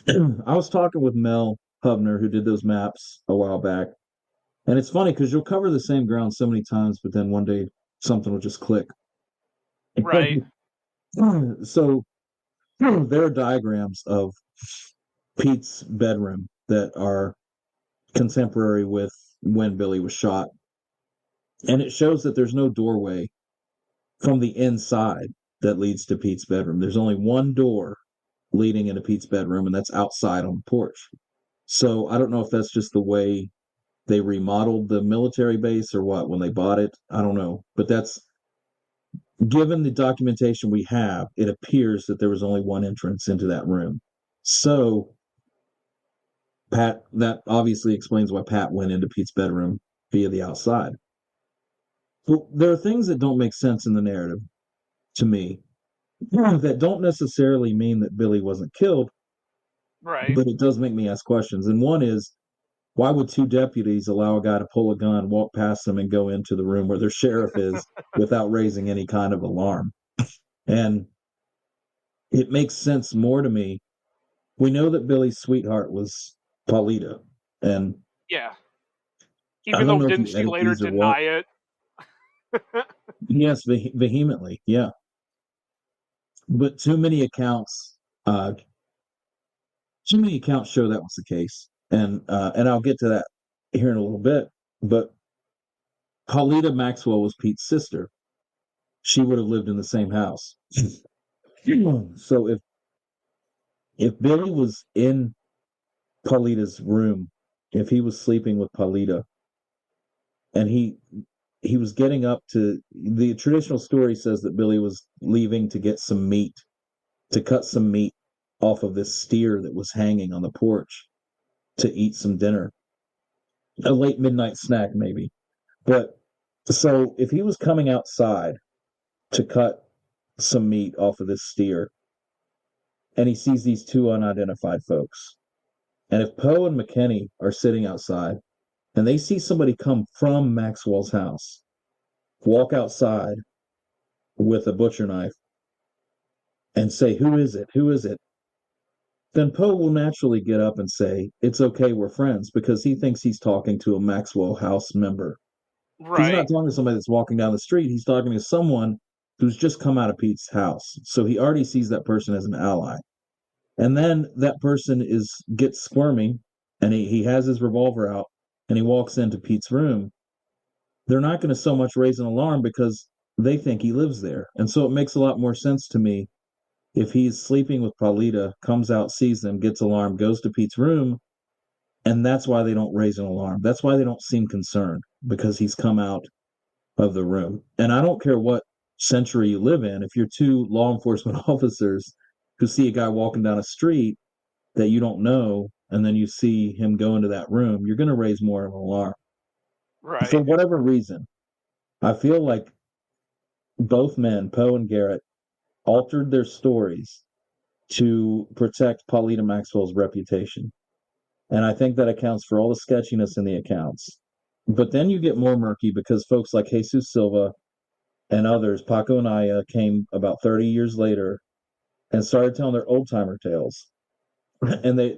I was talking with Mel Hubner, who did those maps a while back. And it's funny because you'll cover the same ground so many times, but then one day something will just click. Right. So there are diagrams of Pete's bedroom that are contemporary with when Billy was shot. And it shows that there's no doorway from the inside that leads to Pete's bedroom. There's only one door leading into Pete's bedroom, and that's outside on the porch. So I don't know if that's just the way they remodeled the military base or what when they bought it. I don't know. But that's given the documentation we have, it appears that there was only one entrance into that room. So Pat, that obviously explains why Pat went into Pete's bedroom via the outside. But there are things that don't make sense in the narrative to me that don't necessarily mean that Billy wasn't killed, Right. but it does make me ask questions. And one is, why would two deputies allow a guy to pull a gun, walk past them, and go into the room where their sheriff is without raising any kind of alarm? And it makes sense more to me. We know that Billy's sweetheart was Paulita, and Yeah. I Even don't though know if didn't you she edit later these or what. deny it? Yes, vehemently, yeah. But uh, too many accounts show that was the case, and I'll get to that here in a little bit. But Paulita Maxwell was Pete's sister. She would have lived in the same house. So if Billy was in Paulita's room, if he was sleeping with Paulita, and he was getting up to the traditional story says that Billy was leaving to get some meat, to cut some meat off of this steer that was hanging on the porch to eat some dinner, a late midnight snack maybe. But so if he was coming outside to cut some meat off of this steer and he sees these two unidentified folks, and if Poe and McKinney are sitting outside and they see somebody come from Maxwell's house, walk outside with a butcher knife and say, "Who is it? Who is it?" Then Poe will naturally get up and say, "It's okay, we're friends," because he thinks he's talking to a Maxwell House member. He's not Right. talking to somebody that's walking down the street. He's talking to someone who's just come out of Pete's house. So he already sees that person as an ally. And then that person gets squirmy and he has his revolver out and he walks into Pete's room. They're not going to so much raise an alarm because they think he lives there. And so it makes a lot more sense to me if he's sleeping with Paulita, comes out, sees them, gets alarmed, goes to Pete's room, and that's why they don't raise an alarm. That's why they don't seem concerned, because he's come out of the room. And I don't care what century you live in, if you're two law enforcement officers who see a guy walking down a street that you don't know, and then you see him go into that room, you're going to raise more of an alarm. For Right. whatever reason, I feel like both men, Poe and Garrett, altered their stories to protect Paulita Maxwell's reputation. And I think that accounts for all the sketchiness in the accounts. But then you get more murky because folks like Jesus Silva and others, Paco and Aya, came about 30 years later and started telling their old timer tales. And they,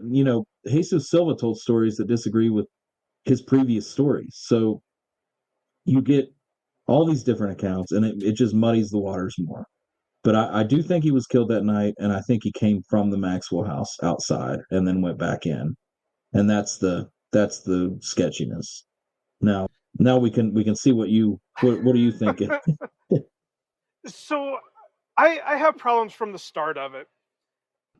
Jesus Silva told stories that disagree with his previous stories. So you get all these different accounts and it just muddies the waters more. But I do think he was killed that night, and I think he came from the Maxwell house outside and then went back in. And that's the sketchiness. Now now we can see what are you thinking? So I have problems from the start of it.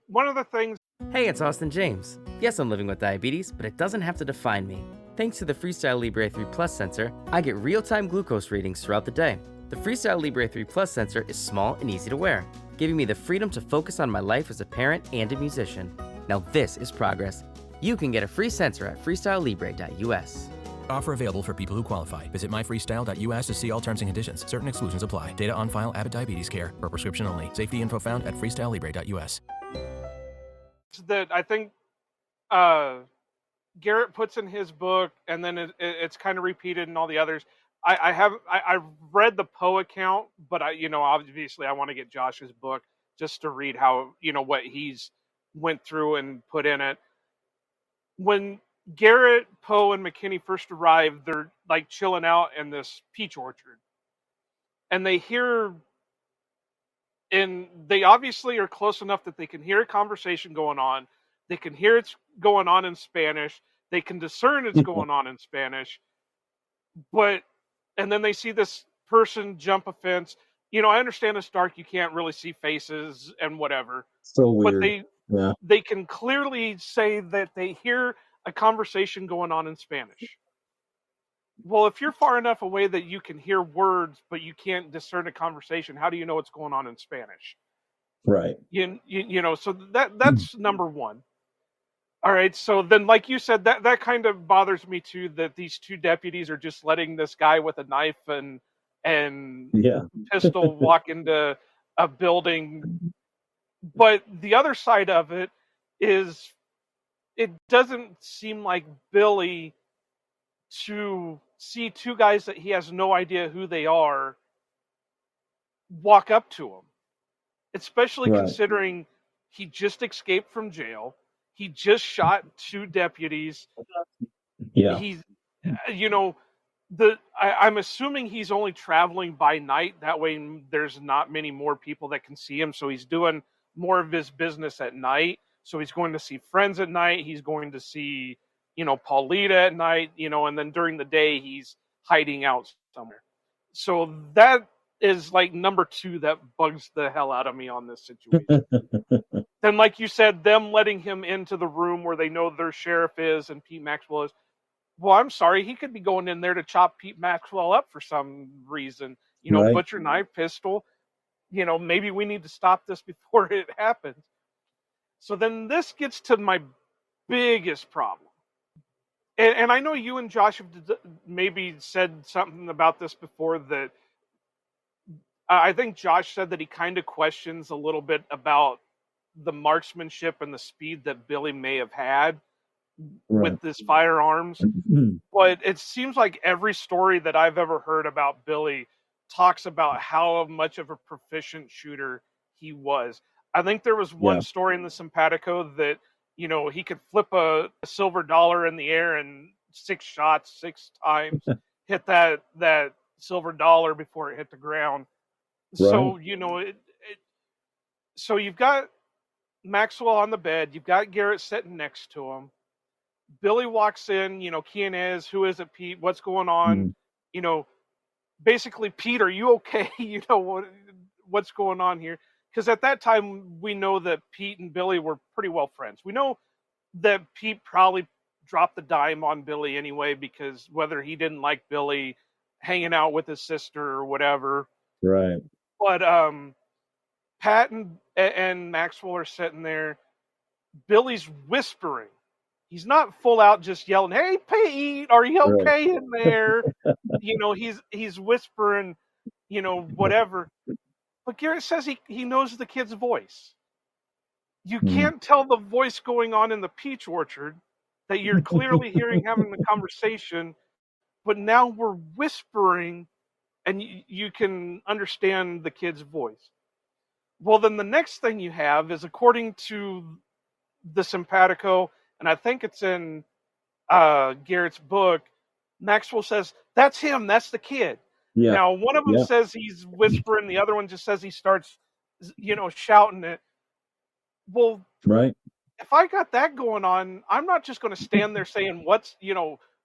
One of the things. Hey, it's Austin James. Yes, I'm living with diabetes, but it doesn't have to define me. Thanks to the Freestyle Libre 3 Plus sensor, I get real-time glucose readings throughout the day. The Freestyle Libre 3 Plus sensor is small and easy to wear, giving me the freedom to focus on my life as a parent and a musician. Now this is progress. You can get a free sensor at freestylelibre.us. Offer available for people who qualify. Visit myfreestyle.us to see all terms and conditions. Certain exclusions apply. Data on file, Abbott Diabetes Care, per prescription only. Safety info found at freestylelibre.us. That I think Garrett puts in his book, and then it's kind of repeated in all the others. I've read the Poe account, but obviously I want to get Josh's book just to read how what he's went through and put in it. When Garrett, Poe, and McKinney first arrived, they're like chilling out in this peach orchard, and they hear. And they obviously are close enough that they can hear a conversation going on. They can hear it's going on in Spanish. They can discern it's going on in Spanish. And then they see this person jump a fence. I understand it's dark. You can't really see faces and whatever. So weird. But they can clearly say that they hear a conversation going on in Spanish. Well, if you're far enough away that you can hear words, but you can't discern a conversation, how do you know what's going on in Spanish? Right. So that's number one. All right. So then, like you said, that kind of bothers me too, that these two deputies are just letting this guy with a knife and pistol walk into a building. But the other side of it is, it doesn't seem like Billy to see two guys that he has no idea who they are walk up to him, especially considering he just escaped from jail. He just shot two deputies. Yeah. He's, I'm assuming he's only traveling by night. That way there's not many more people that can see him. So he's doing more of his business at night. So he's going to see friends at night. He's going to see Paulita at night, and then during the day he's hiding out somewhere. So that is like number two that bugs the hell out of me on this situation. Then, like you said, them letting him into the room where they know their sheriff is and Pete Maxwell is. Well, I'm sorry, he could be going in there to chop Pete Maxwell up for some reason. Butcher knife, pistol. Maybe we need to stop this before it happens. So then this gets to my biggest problem. And I know you and Josh have maybe said something about this before, that I think Josh said that he kind of questions a little bit about the marksmanship and the speed that Billy may have had with his firearms. But it seems like every story that I've ever heard about Billy talks about how much of a proficient shooter he was. I think there was one story in the Simpatico that he could flip a silver dollar in the air and 6 shots 6 times, hit that silver dollar before it hit the ground. Right. So, so you've got Maxwell on the bed. You've got Garrett sitting next to him. Billy walks in, Quién es, who is it, Pete? What's going on? Basically, Pete, are you okay? What's going on here? Because at that time, we know that Pete and Billy were pretty well friends. We know that Pete probably dropped the dime on Billy anyway, because whether he didn't like Billy hanging out with his sister or whatever. Right. But Pat and Maxwell are sitting there. Billy's whispering. He's not full out just yelling, "Hey, Pete, are you okay in there?" He's whispering, whatever. But Garrett says he knows the kid's voice. You can't tell the voice going on in the peach orchard that you're clearly hearing having the conversation, but now we're whispering and you can understand the kid's voice. Well, then the next thing you have is, according to the Simpatico, and I think it's in Garrett's book, Maxwell says, "That's him, that's the kid." Yeah. Now, one of them says he's whispering, the other one just says he starts shouting it. Well, Right. if I got that going on, I'm not just going to stand there saying,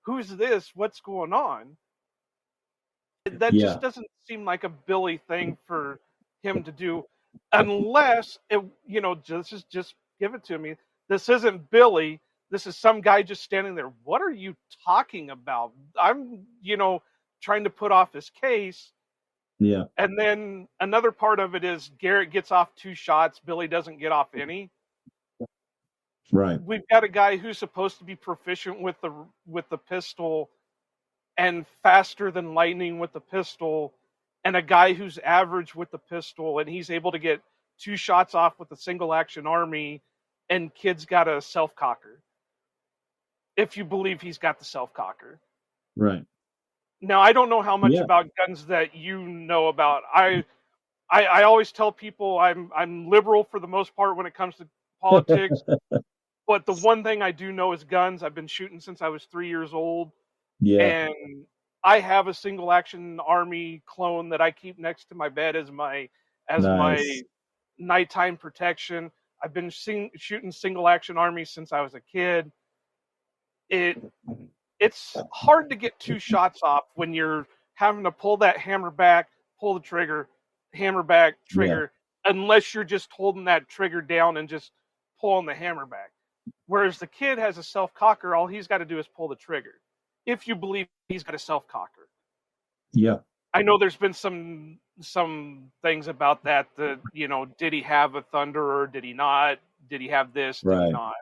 who's this? What's going on? That Yeah. just doesn't seem like a Billy thing for him to do, unless just give it to me. This isn't Billy. This is some guy just standing there. What are you talking about? I'm, trying to put off his case. Yeah. And then another part of it is Garrett gets off 2 shots. Billy doesn't get off any. Right. We've got a guy who's supposed to be proficient with the pistol and faster than lightning with the pistol, and a guy who's average with the pistol, and he's able to get 2 shots off with a single action army, and kid's got a self-cocker. If you believe he's got the self-cocker. Right. Now, I don't know how much Yeah. about guns that you know about. I always tell people I'm liberal for the most part when it comes to politics, but the one thing I do know is guns. I've been shooting since I was 3 years old. Yeah. And I have a single action army clone that I keep next to my bed as my Nice. nighttime protection. I've been shooting single action armies since I was a kid. It's hard to get 2 shots off when you're having to pull that hammer back, pull the trigger, hammer back, trigger, unless you're just holding that trigger down and just pulling the hammer back. Whereas the kid has a self-cocker, all he's got to do is pull the trigger. If you believe he's got a self-cocker. Yeah. I know there's been some things about that, did he have a Thunderer? Did he not? Did he have this? Did he not?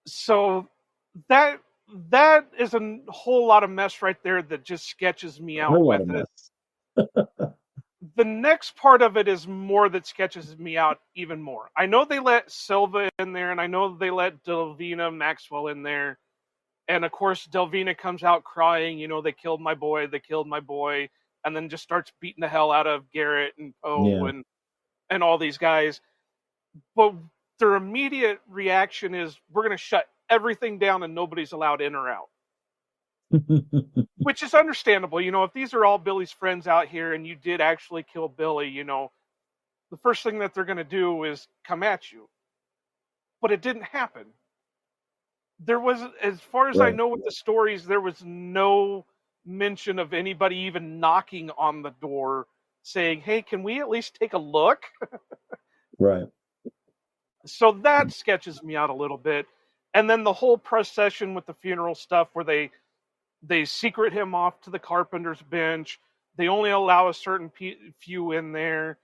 So that is a whole lot of mess right there that just sketches me out with it. The next part of it is more that sketches me out even more. I know they let Silva in there, and I know they let Delvina Maxwell in there. And of course, Delvina comes out crying, they killed my boy, and then just starts beating the hell out of Garrett and Poe and all these guys. But their immediate reaction is, we're going to shut everything down and nobody's allowed in or out. Which is understandable. If these are all Billy's friends out here and you did actually kill Billy, the first thing that they're going to do is come at you. But it didn't happen. There was, as far as I know with the stories, there was no mention of anybody even knocking on the door saying, hey, can we at least take a look? Right. So that sketches me out a little bit. And then the whole procession with the funeral stuff where they secret him off to the carpenter's bench. They only allow a certain few in there.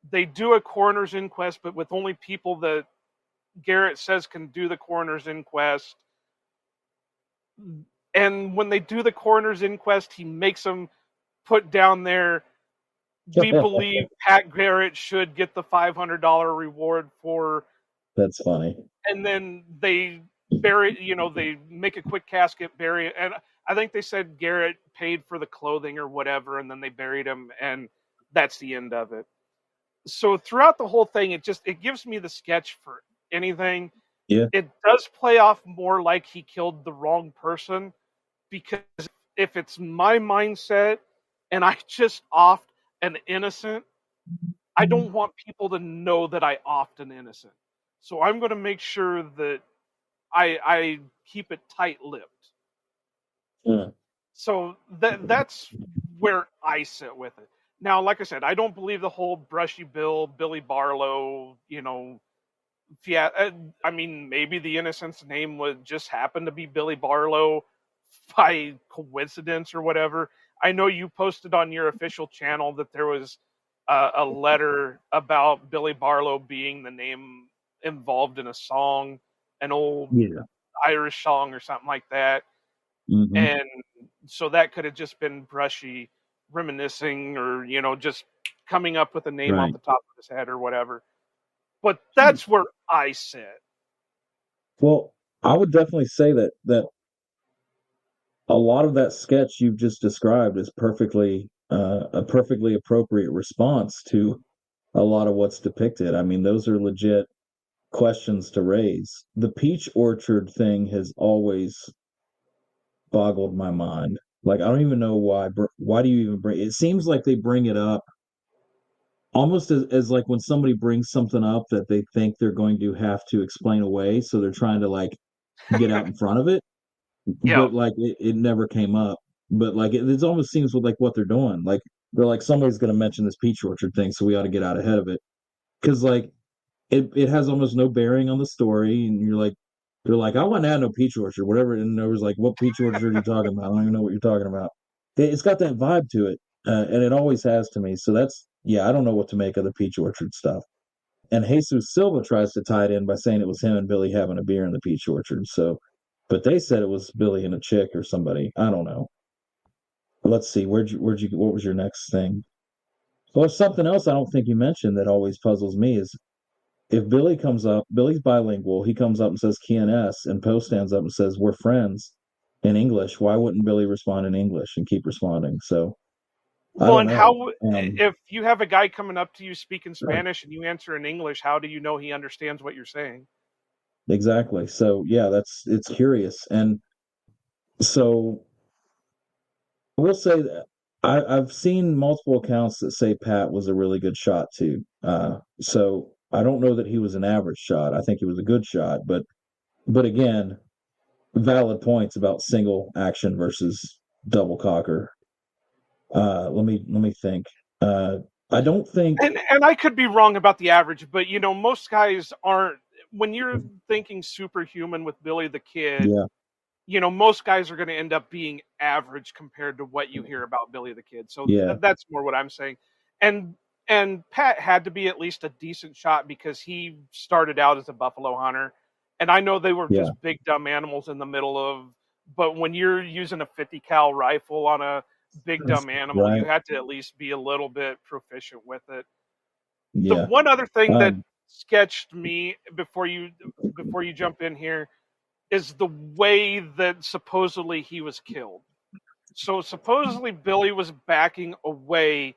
They do a coroner's inquest, but with only people that Garrett says can do the coroner's inquest. And when they do the coroner's inquest, he makes them put down there, we believe Pat Garrett should get the $500 reward for. That's funny. And then they bury, they make a quick casket, bury it. And I think they said Garrett paid for the clothing or whatever, and then they buried him, and that's the end of it. So throughout the whole thing, it gives me the sketch for anything. Yeah. It does play off more like he killed the wrong person, because if it's my mindset and I just offed an innocent, I don't want people to know that I offed an innocent. So I'm going to make sure that I keep it tight-lipped. Yeah. So that's where I sit with it. Now, like I said, I don't believe the whole Brushy Bill, Billy Barlow, I mean, maybe the innocent's name would just happen to be Billy Barlow by coincidence or whatever. I know you posted on your official channel that there was a letter about Billy Barlow being the name involved in a song, an old Irish song or something like that. Mm-hmm. And so that could have just been Brushy reminiscing or, just coming up with a name off the top of his head or whatever. But that's where I sit. Well, I would definitely say that a lot of that sketch you've just described is perfectly a perfectly appropriate response to a lot of what's depicted. I mean, those are legit questions to raise. The peach orchard thing has always boggled my mind. Like, I don't even know why. Why do you even bring it? It seems like they bring it up almost as like when somebody brings something up that they think they're going to have to explain away, so they're trying to like get out in front of it, Yeah. but like it never came up. But like it almost seems with like what they're doing, like they're like somebody's going to mention this peach orchard thing, so we ought to get out ahead of it because like it has almost no bearing on the story, and you're like I wouldn't have no peach orchard, whatever, and there was like what peach orchard are you talking about? I don't even know what you're talking about. It's got that vibe to it, and it always has to me. So that's yeah, I don't know what to make of the peach orchard stuff. And Jesus Silva tries to tie it in by saying it was him and Billy having a beer in the peach orchard. So, but they said it was Billy and a chick or somebody. I don't know. Let's see. What was your next thing? Well, something else I don't think you mentioned that always puzzles me is if Billy comes up, Billy's bilingual. He comes up and says "KNS," and Poe stands up and says "We're friends" in English. Why wouldn't Billy respond in English and keep responding? So I Well, don't and know. if you have a guy coming up to you speaking Spanish and you answer in English, how do you know he understands what you're saying? Exactly. So yeah, it's curious, and so I will say that I've seen multiple accounts that say Pat was a really good shot too. So I don't know that he was an average shot. I think he was a good shot, but again, valid points about single action versus double cocker. Let me think. Uh, I don't think. And I could be wrong about the average, but most guys aren't. When you're thinking superhuman with Billy the Kid, Yeah, most guys are going to end up being average compared to what you hear about Billy the Kid. So yeah, that's more what I'm saying. And and Pat had to be at least a decent shot because he started out as a buffalo hunter. And I know they were yeah. just big dumb animals in the middle of, but when you're using a 50 cal rifle on a big dumb animal, you Right. had to at least be a little bit proficient with it. The Yeah. one other thing that Um, sketched me before you jump in here is the way that supposedly he was killed. So supposedly Billy was backing away,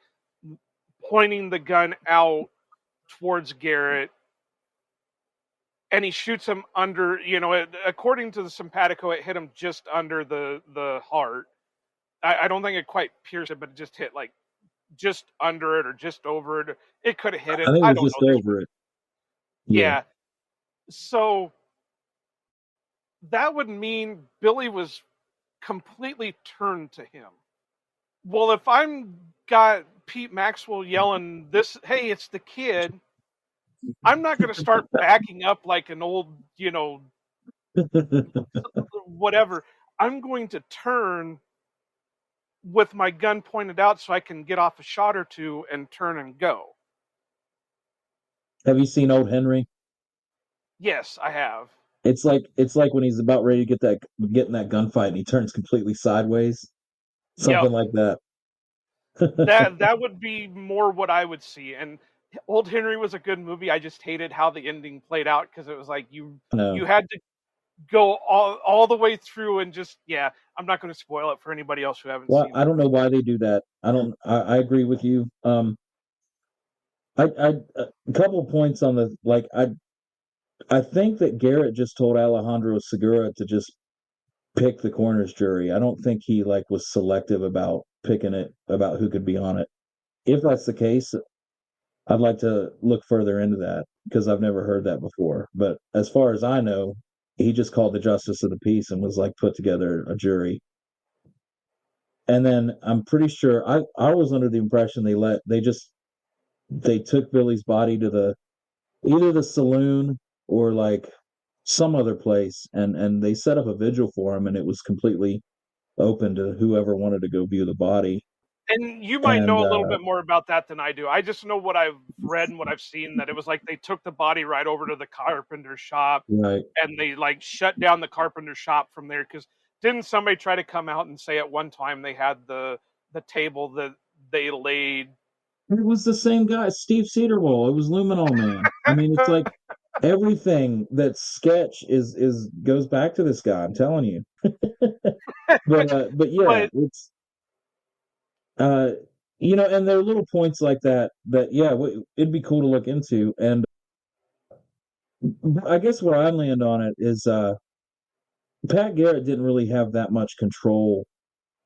pointing the gun out towards Garrett, and he shoots him under. According to the simpatico, it hit him just under the heart. I don't think it quite pierced it, but it just hit like just under it or just over it. It could have hit I it. think it I was don't just know. There's over it. Yeah. yeah. So that would mean Billy was completely turned to him. Well, if I'm got Pete Maxwell yelling this, hey, it's the kid, I'm not going to start backing up like an old, whatever. I'm going to turn with my gun pointed out so I can get off a shot or two and turn and go. Have you seen Old Henry? Yes, I have. It's like when he's about ready to get in that gunfight and he turns completely sideways. Yep. Something like that. That would be more what I would see. And Old Henry was a good movie. I just hated how the ending played out because it was like you No. had to go all the way through and just I'm not going to spoil it for anybody else who haven't Well, seen I it. don't know why they do that. I don't. I agree with you. I a couple of points on the like. I think that Garrett just told Alejandro Segura to just pick the coroner's jury. I don't think he like was selective about picking it about who could be on it. If that's the case, I'd like to look further into that because I've never heard that before. But as far as I know, he just called the justice of the peace and was like put together a jury. And then I'm pretty sure I was under the impression they took Billy's body to the either the saloon or like some other place and they set up a vigil for him and it was completely open to whoever wanted to go view the body. And you might And know a little bit more about that than I do. I just know what I've read and what I've seen, that it was like they took the body right over to the carpenter shop right. and they like shut down the carpenter shop from there because didn't somebody try to come out and say at one time they had the table that they laid. It was the same guy, Steve Cedarwall. It was Luminol Man. I mean, it's like everything that's sketch is goes back to this guy. I'm telling you. But yeah, But it's uh and there are little points like that yeah, it'd be cool to look into. And I guess where I land on it is Pat Garrett didn't really have that much control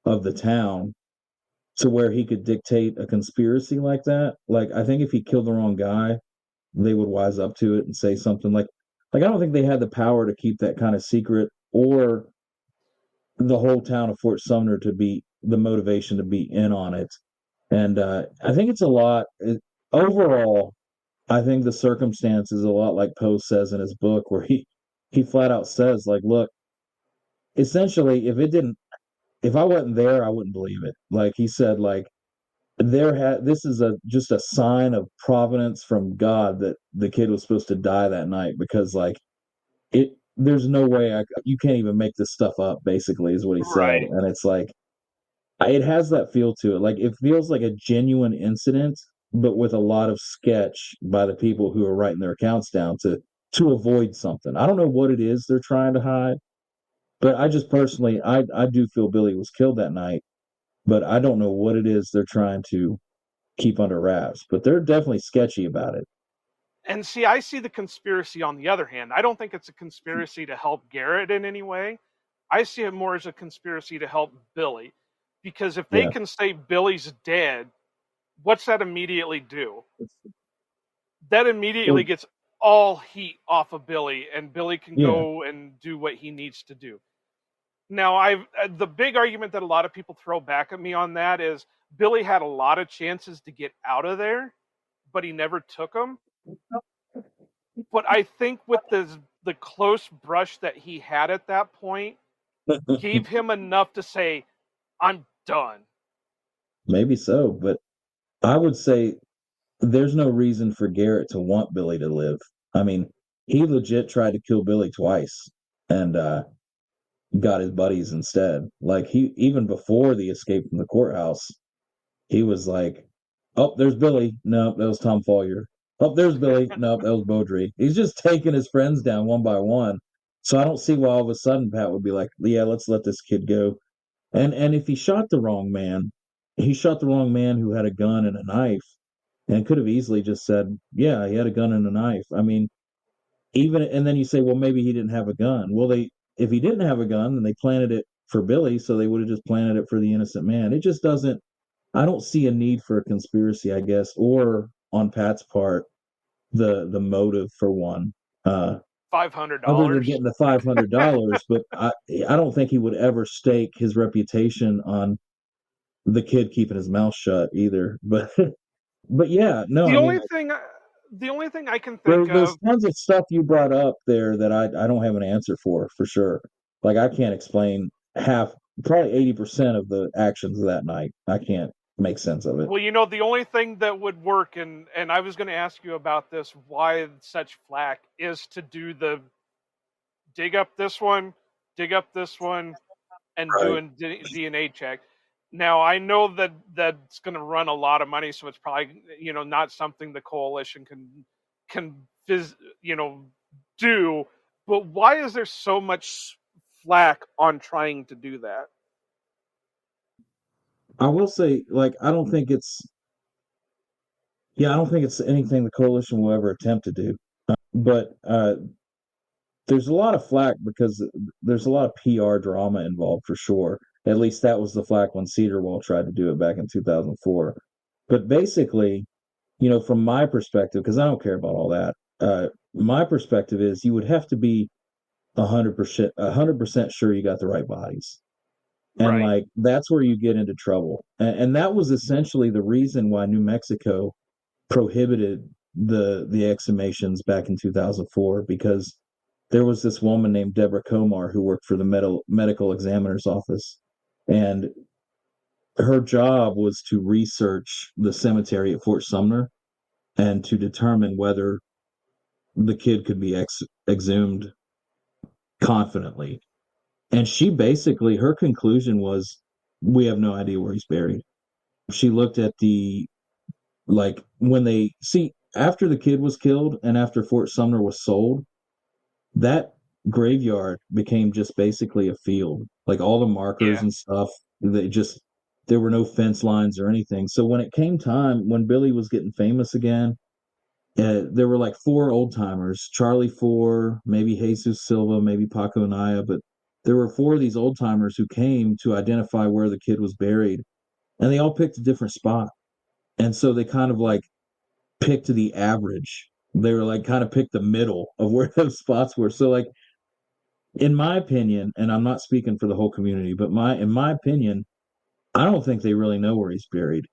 of the town. to where he could dictate a conspiracy like that. Like, I think if he killed the wrong guy, they would wise up to it and say something like I don't think they had the power to keep that kind of secret, or the whole town of Fort Sumner to be the motivation to be in on it. And I think it's a lot overall. I think the circumstance is a lot like Poe says in his book, where he flat out says, like, look, essentially, if I wasn't there, I wouldn't believe it. Like he said, like this is a just a sign of providence from God that the kid was supposed to die that night, because like there's no way you can't even make this stuff up, basically, is what he said. Right. And it's like it has that feel to it. Like it feels like a genuine incident, but with a lot of sketch by the people who are writing their accounts down to avoid something. I don't know what it is they're trying to hide, but I just personally I do feel Billy was killed that night, but I don't know what it is they're trying to keep under wraps. But they're definitely sketchy about it. And see, I see the conspiracy on the other hand. I don't think it's a conspiracy to help Garrett in any way. I see it more as a conspiracy to help Billy. Because if they Yeah. can say Billy's dead, what's that immediately do? That immediately Well, gets all heat off of Billy, and Billy can yeah. go and do what he needs to do. Now, the big argument that a lot of people throw back at me on that is Billy had a lot of chances to get out of there, but he never took them. But I think with the close brush that he had at that point gave him enough to say, I'm done. Maybe so, but I would say there's no reason for Garrett to want Billy to live. I mean, he legit tried to kill Billy twice and got his buddies instead. Like he even before the escape from the courthouse, he was like, "Oh, there's Billy. No, that was Tom Follier. Oh, there's Billy. No, that was Beaudry." He's just taking his friends down one by one. So I don't see why all of a sudden Pat would be like, "Yeah, let's let this kid go." And if he shot the wrong man, he shot the wrong man who had a gun and a knife, and could have easily just said, "Yeah, he had a gun and a knife." I mean, even and then you say, "Well, maybe he didn't have a gun." Well, they if he didn't have a gun, then they planted it for Billy, so they would have just planted it for the innocent man. It just doesn't. I don't see a need for a conspiracy, I guess, or on Pat's part, the motive for one. Other than $500. getting the $500, but I don't think he would ever stake his reputation on the kid keeping his mouth shut either. But yeah, no, The I mean only thing the only thing I can think there's of, tons of stuff you brought up there that I don't have an answer for sure. Like I can't explain probably 80% of the actions of that night. I can't make sense of it. well, the only thing that would work, and I was going to ask you about this, why such flack, is to do the dig up this one, dig up this one, and do Right. a DNA check. Now I know that that's going to run a lot of money, so it's probably not something the coalition can do. But why is there so much flack on trying to do that? I will say, like, I don't think it's anything the coalition will ever attempt to do. But there's a lot of flack because there's a lot of PR drama involved for sure. At least that was the flack when Cedarwall tried to do it back in 2004. But basically, from my perspective, because I don't care about all that, my perspective is you would have to be 100% sure you got the right bodies. And Right. like that's where you get into trouble. And that was essentially the reason why New Mexico prohibited the exhumations back in 2004, because there was this woman named Deborah Komar who worked for the medical examiner's office, and her job was to research the cemetery at Fort Sumner and to determine whether the kid could be exhumed confidently. And she basically, her conclusion was, we have no idea where he's buried. She looked at like when they see after the kid was killed and after Fort Sumner was sold, that graveyard became just basically a field. Like all the markers Yeah. and stuff, there were no fence lines or anything. So when it came time, when Billy was getting famous again, there were like four old timers, Charlie Four, maybe Jesus Silva, maybe Paco Anaya, but there were four of these old timers who came to identify where the kid was buried. and they all picked a different spot. And so they kind of like picked the average. They were like kind of picked the middle of where those spots were. So like in my opinion, and I'm not speaking for the whole community, but in my opinion, I don't think they really know where he's buried.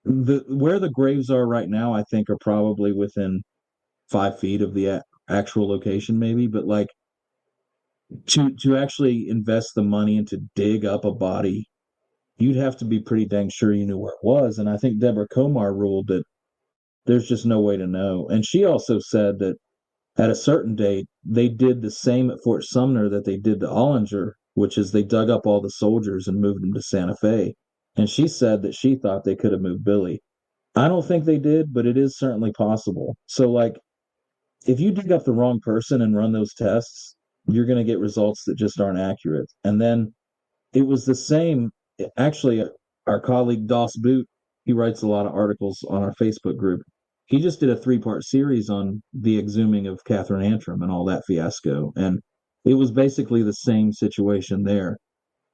Where the graves are right now, I think are probably within 5 feet of the actual location, maybe. But like to actually invest the money and to dig up a body, you'd have to be pretty dang sure you knew where it was. And I think Deborah Komar ruled that there's just no way to know. And she also said that at a certain date, they did the same at Fort Sumner that they did to Ollinger, which is they dug up all the soldiers and moved them to Santa Fe. And she said that she thought they could have moved Billy. I don't think they did, but it is certainly possible. So, like, if you dig up the wrong person and run those tests, you're going to get results that just aren't accurate. And then it was the same. Actually, our colleague Doss Boot, he writes a lot of articles on our Facebook group. He just did a 3-part series on the exhuming of Catherine Antrim and all that fiasco. And it was basically the same situation there.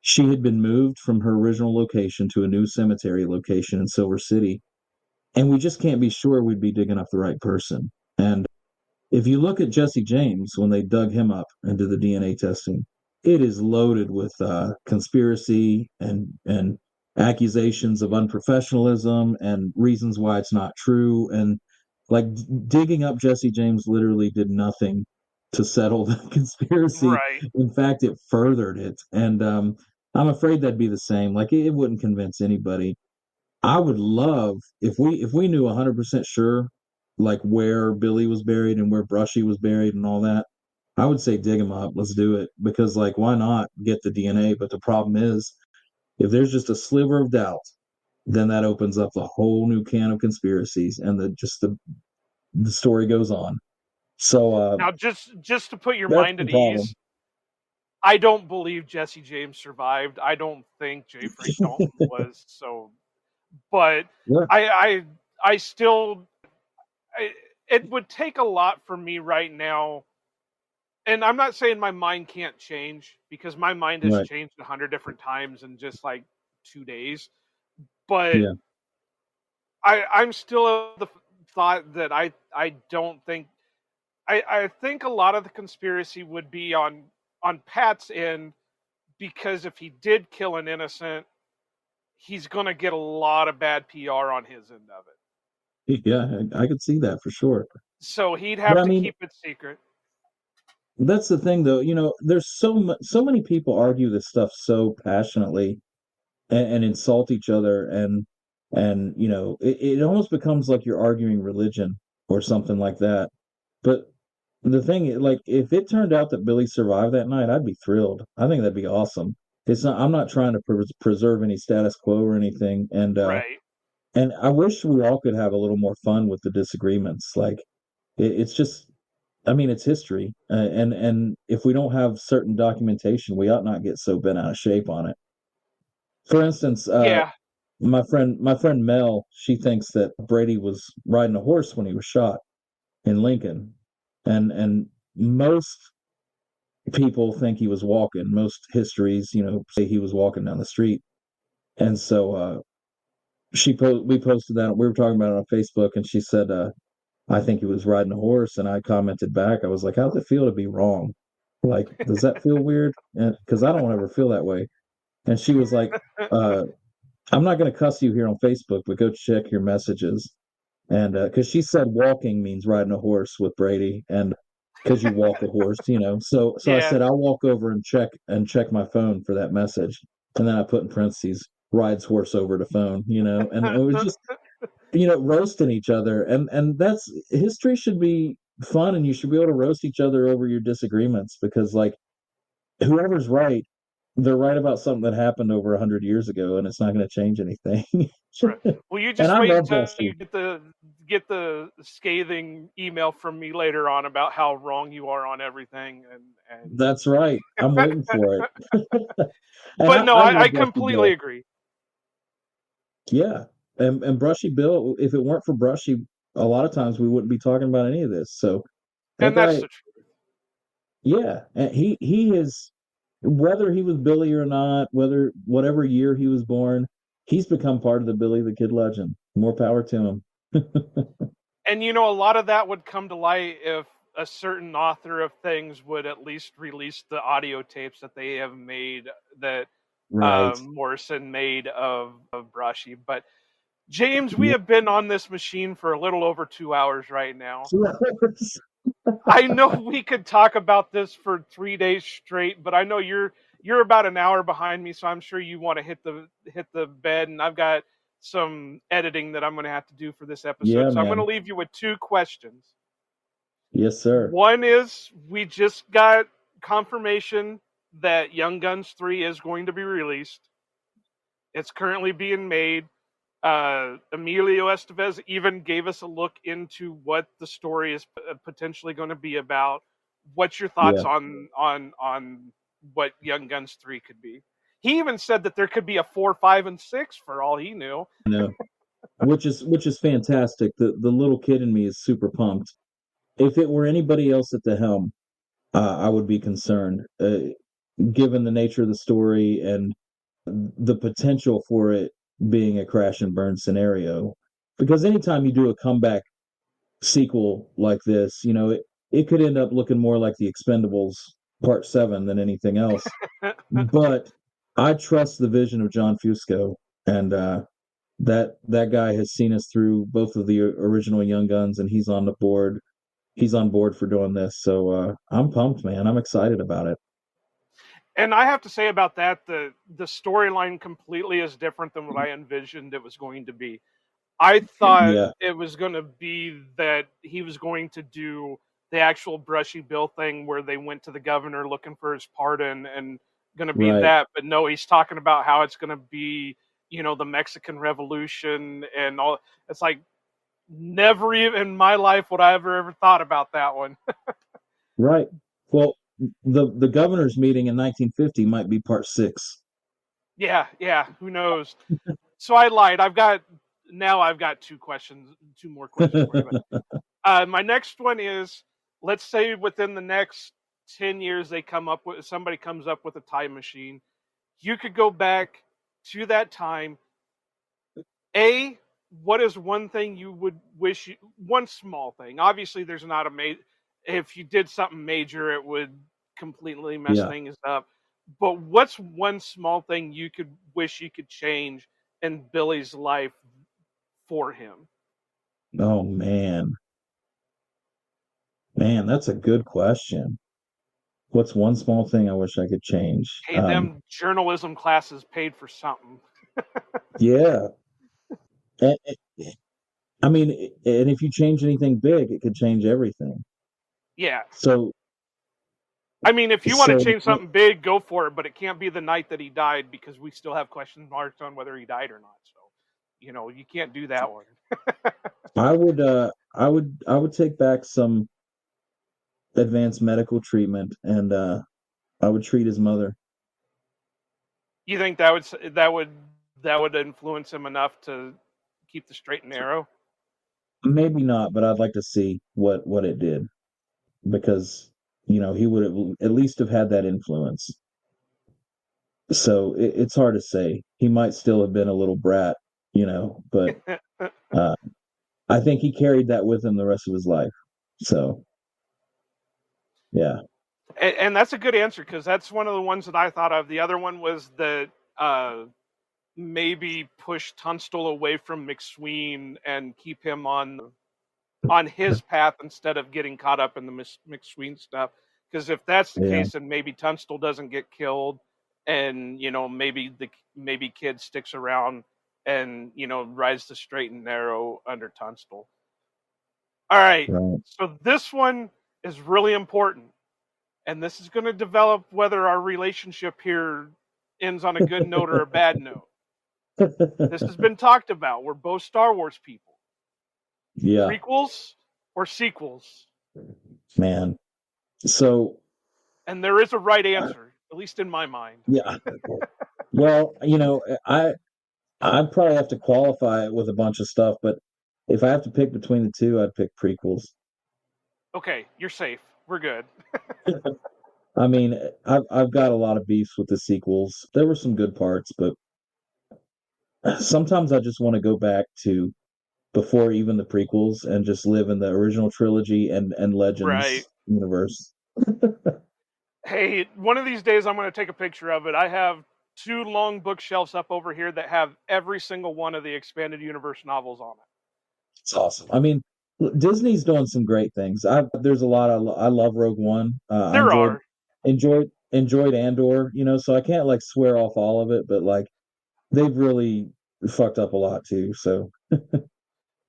She had been moved from her original location to a new cemetery location in Silver City. And we just can't be sure we'd be digging up the right person. And if you look at Jesse James, when they dug him up and did the DNA testing, it is loaded with conspiracy and accusations of unprofessionalism and reasons why it's not true. And like digging up Jesse James literally did nothing to settle the conspiracy. Right. In fact, it furthered it. And I'm afraid that'd be the same. Like it wouldn't convince anybody. I would love if we knew 100% sure like where Billy was buried and where Brushy was buried and all that. I would say dig him up. Let's do it because like why not get the DNA? But the problem is if there's just a sliver of doubt, then that opens up a whole new can of conspiracies and the story goes on. So Now, just to put your that's mind the at problem. ease, I don't believe Jesse James survived. I don't think Jeffrey Dalton was. So, but Yeah, I still, it would take a lot for me right now. And I'm not saying my mind can't change because my mind has right. changed 100 different times in just like 2 days. But Yeah, I'm still of the thought that I don't think I think a lot of the conspiracy would be on Pat's end because if he did kill an innocent, he's going to get a lot of bad PR on his end of it. yeah, I could see that for sure. So he'd But have I to mean, keep it secret. that's the thing, though. You know, there's so many people argue this stuff so passionately and insult each other, and you know, it almost becomes like you're arguing religion or something like that. But the thing, like, if it turned out that Billy survived that night, I'd be thrilled. I think that'd be awesome. It's not. I'm not trying to preserve any status quo or anything, Right. and I wish we all could have a little more fun with the disagreements. Like, it's just I mean, it's history, and if we don't have certain documentation, we ought not get so bent out of shape on it. For instance, Yeah. my friend Mel, she thinks that Brady was riding a horse when he was shot in Lincoln, and most people think he was walking. Most histories, you know, say he was walking down the street, and so we posted that we were talking about it on Facebook, and she said, I think he was riding a horse, and I commented back. I was like, "How's it feel to be wrong? Like, does that feel weird?" Because I don't ever feel that way. And she was like, uh, "I'm not going to cuss you here on Facebook, but go check your messages." And because she said walking means riding a horse with Brady, and because you walk a horse, you know. So I Yeah. said I'll walk over and check my phone for that message, and then I put in parentheses rides horse over to phone, you know, and it was just roasting each other, and that's history should be fun, and you should be able to roast each other over your disagreements because like whoever's right, they're right about something that happened over 100 years ago, and it's not going to change anything. Right. Well, you And just I wait love until Rusty. you get the scathing email from me later on about how wrong you are on everything, and That's right. I'm waiting for it. And but no, I I love Rusty completely Bill. agree, Yeah, and Brushy Bill. If it weren't for Brushy, a lot of times we wouldn't be talking about any of this. So that and that's guy, the truth. yeah, and he is whether he was Billy or not, whether whatever year he was born, he's become part of the Billy the Kid legend. More power to him. And a lot of that would come to light if a certain author of things would at least release the audio tapes that they have made, that Right. Morrison made of Brushy. But James, we have been on this machine for a little over 2 hours right now. I know we could talk about this for 3 days straight, but I know you're about an hour behind me, so I'm sure you want to hit the bed, and I've got some editing that I'm going to have to do for this episode. Yeah, so I'm going to man. leave you with 2 questions. Yes, sir. One is, we just got confirmation that Young Guns 3 is going to be released. It's currently being made. Emilio Estevez even gave us a look into what the story is potentially going to be about. What's your thoughts Yeah. on what Young Guns 3 could be? He even said that there could be a 4, 5, and 6 for all he knew. No. Which is fantastic. The little kid in me is super pumped. If it were anybody else at the helm, I would be concerned, given the nature of the story and the potential for it being a crash and burn scenario. Because anytime you do a comeback sequel like this, it could end up looking more like the Expendables Part 7 than anything else. But I trust the vision of John Fusco, and that guy has seen us through both of the original Young Guns, and he's on the board. He's on board for doing this, so I'm pumped, man. I'm excited about it. And I have to say about that, the storyline completely is different than what I envisioned it was going to be. I thought Yeah. it was going to be that he was going to do the actual Brushy Bill thing where they went to the governor looking for his pardon and going to be Right. that. But no, he's talking about how it's going to be, the Mexican Revolution and all. It's like, never even in my life would I ever thought about that one. Right. Well, the governor's meeting in 1950 might be Part 6. Yeah, who knows? So I lied. I've got 2 more questions for you. My next one is, let's say within the next 10 years somebody comes up with a time machine. You could go back to that time. What is one thing you would wish one small thing? Obviously there's not if you did something major, it would completely mess Yeah. things up. But what's one small thing you could wish you could change in Billy's life for him? Oh, man. Man, that's a good question. What's one small thing I wish I could change? Hey, them journalism classes paid for something. Yeah. And, I mean, and if you change anything big, it could change everything. Yeah. So, I mean, if you want to so change something big, go for it, but it can't be the night that he died, because we still have question marks on whether he died or not. So, you can't do that one. I would take back some advanced medical treatment, and I would treat his mother. You think that would influence him enough to keep the straight and narrow? Maybe not, but I'd like to see what it did, because he would have at least have had that influence. So it's hard to say. He might still have been a little brat, but I think he carried that with him the rest of his life. So, yeah. And that's a good answer, because that's one of the ones that I thought of. The other one was that maybe push Tunstall away from McSween and keep him on his path instead of getting caught up in the McSween stuff. Because if that's the Yeah. case, then maybe Tunstall doesn't get killed, and maybe Kid sticks around and rides the straight and narrow under Tunstall. All right, Right. so this one is really important, and this is going to develop whether our relationship here ends on a good note or a bad note. This has been talked about. We're both Star Wars people. Yeah, Prequels or sequels? man. So, And there is a right answer, at least in my mind. yeah. Well, I'd probably have to qualify it with a bunch of stuff, but if I have to pick between the two, I'd pick prequels. Okay, you're safe. We're good. I mean, I've got a lot of beefs with the sequels. There were some good parts, but sometimes I just want to go back to before even the prequels and just live in the original trilogy and Right. Legends universe. Hey, one of these days I'm going to take a picture of it. I have two long bookshelves up over here that have every single one of the expanded universe novels on it. It's awesome. I mean, Disney's doing some great things. There's a lot I love Rogue One. I There are. enjoyed Andor, so I can't like swear off all of it, but like they've really fucked up a lot too. So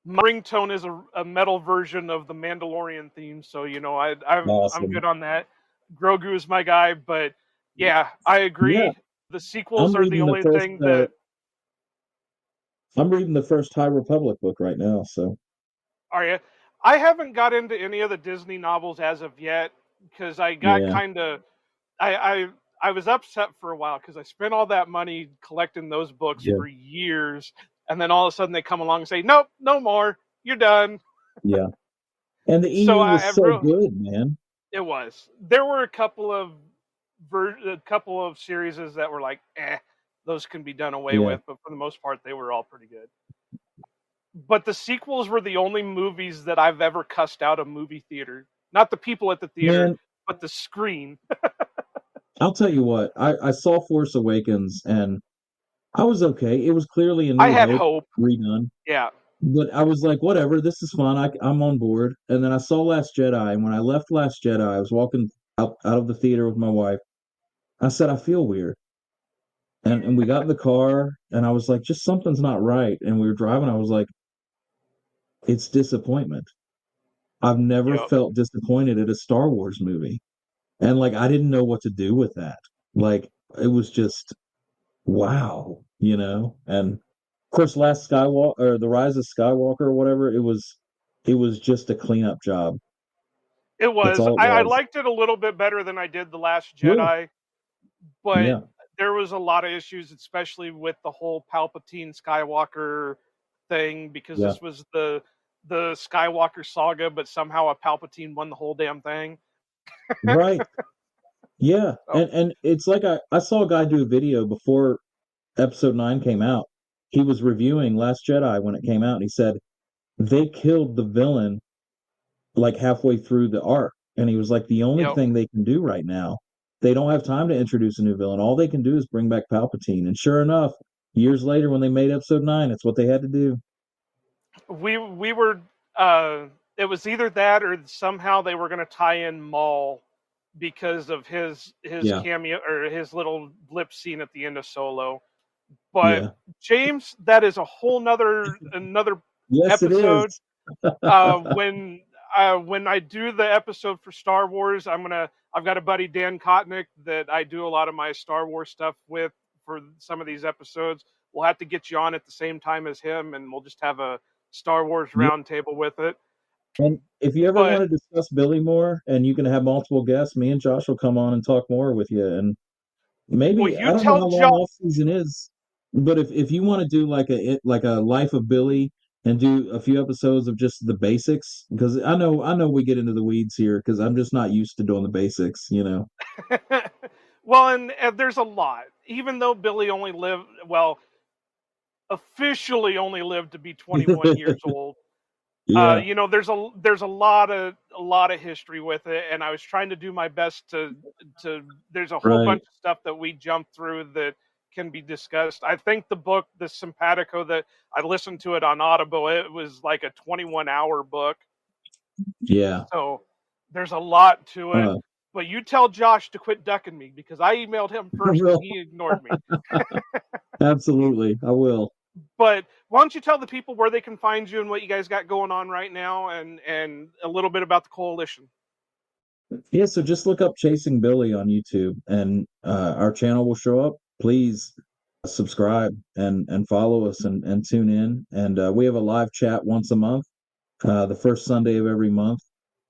My ringtone is a metal version of the Mandalorian theme, so I'm good awesome. on that. Grogu is my guy, but yeah, I Yeah, agree. The sequels I'm are the reading the only first thing that I'm reading the first High Republic book right now, so are you. I haven't got into any of the Disney novels as of yet because I got yeah. kind of I was upset for a while because I spent all that money collecting those books Yeah. for years, and then all of a sudden they come along and say, "Nope, no more. You're done." Yeah. And the So EU was so good, man. it was. There were a couple of series that were like, those can be done away Yeah. with, but for the most part, they were all pretty good. But the sequels were the only movies that I've ever cussed out a movie theater. Not the people at the theater, Man, but the screen. I'll tell you what, I saw Force Awakens and I was okay. It was clearly a I New had Hope hope. redone. Yeah. But I was like, whatever, this is fun. I'm on board. And then I saw Last Jedi, and when I left Last Jedi, I was walking out of the theater with my wife. I said, I feel weird. And we got in the car, and I was like, just something's not right. And we were driving. I was like, it's disappointment. I've never Yep. felt disappointed at a Star Wars movie. And like, I didn't know what to do with that. Like, it was just wow. And of course, Last Skywalker or The Rise of Skywalker or whatever, it was just a cleanup job. It That's was. all it I was. liked it a little bit better than I did The Last Sure. Jedi, but Yeah. there was a lot of issues, especially with the whole Palpatine Skywalker thing, because Yeah. this was the Skywalker saga, but somehow a Palpatine won the whole damn thing. Right. Yeah. So, And it's like I saw a guy do a video before episode 9 came out. He was reviewing Last Jedi when it came out, and he said they killed the villain like halfway through the arc. And he was like, the only yep. thing they can do right now, they don't have time to introduce a new villain. All they can do is bring back Palpatine. And sure enough, years later when they made episode 9, it's what they had to do. We were it was either that or somehow they were going to tie in Maul because of his Yeah. cameo or his little blip scene at the end of Solo. But Yeah. James, that is a whole another Yes, it episode. is. When I do the episode for Star Wars, I've got a buddy Dan Kotnick that I do a lot of my Star Wars stuff with for some of these episodes. We'll have to get you on at the same time as him, and we'll just have a Star Wars Yeah. roundtable with it. And if you ever But want to discuss Billy more and you can have multiple guests, me and Josh will come on and talk more with you. And well, maybe you I don't know tell how long Josh. off season is, but if you want to do like a life of Billy and do a few episodes of just the basics, because I know we get into the weeds here because I'm just not used to doing the basics. Well, and there's a lot. Even though Billy only lived, well, officially only lived to be 21 years old. Yeah, There's a lot of history with it, and I was trying to do my best to. There's a whole right. bunch of stuff that we jumped through that can be discussed. I think the book, the Simpatico, that I listened to it on Audible, it was like a 21-hour book, Yeah. so there's a lot to it. Uh, But you tell Josh to quit ducking me because I emailed him I first and will. he ignored me. Absolutely, I will. But why don't you tell the people where they can find you and what you guys got going on right now, and a little bit about the coalition? Yeah, so just look up Chasing Billy on YouTube and our channel will show up. Please subscribe and follow us and tune in. And we have a live chat once a month, the first Sunday of every month,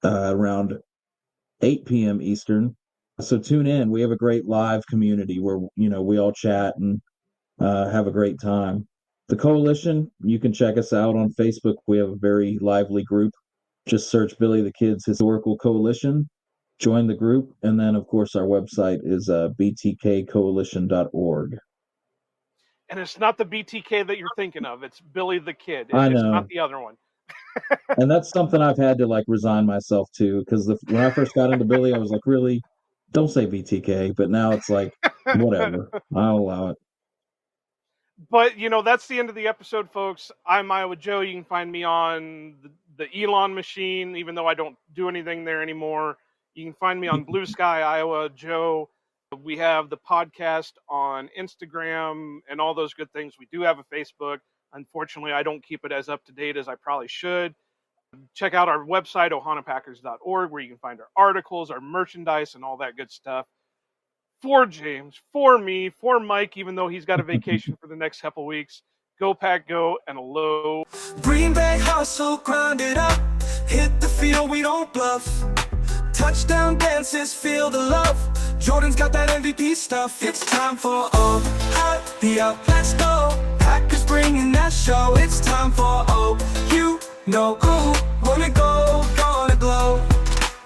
around 8 p.m. Eastern. So tune in. We have a great live community where we all chat and have a great time. The coalition, you can check us out on Facebook. We have a very lively group. Just search Billy the Kid's Historical Coalition, join the group, and then of course our website is btkcoalition.org. And it's not the BTK that you're thinking of. It's Billy the Kid. I It's know. not the other one. And that's something I've had to like resign myself to, because when I first got into Billy, I was like, really, don't say BTK. But now it's like, whatever, I'll allow it. But, that's the end of the episode, folks. I'm Iowa Joe. You can find me on the Elon machine, even though I don't do anything there anymore. You can find me on Blue Sky, Iowa Joe. We have the podcast on Instagram and all those good things. We do have a Facebook. Unfortunately, I don't keep it as up to date as I probably should. Check out our website, ohanapackers.org, where you can find our articles, our merchandise, and all that good stuff. For James, for me, for Mike, even though he's got a vacation for the next couple weeks, go Pack Go, and aloha. Green Bay hustle, grind it up. Hit the field, we don't bluff. Touchdown dances, feel the love. Jordan's got that MVP stuff. It's time for the up. Let's go. Packers bringing that show. It's time for who wanna go.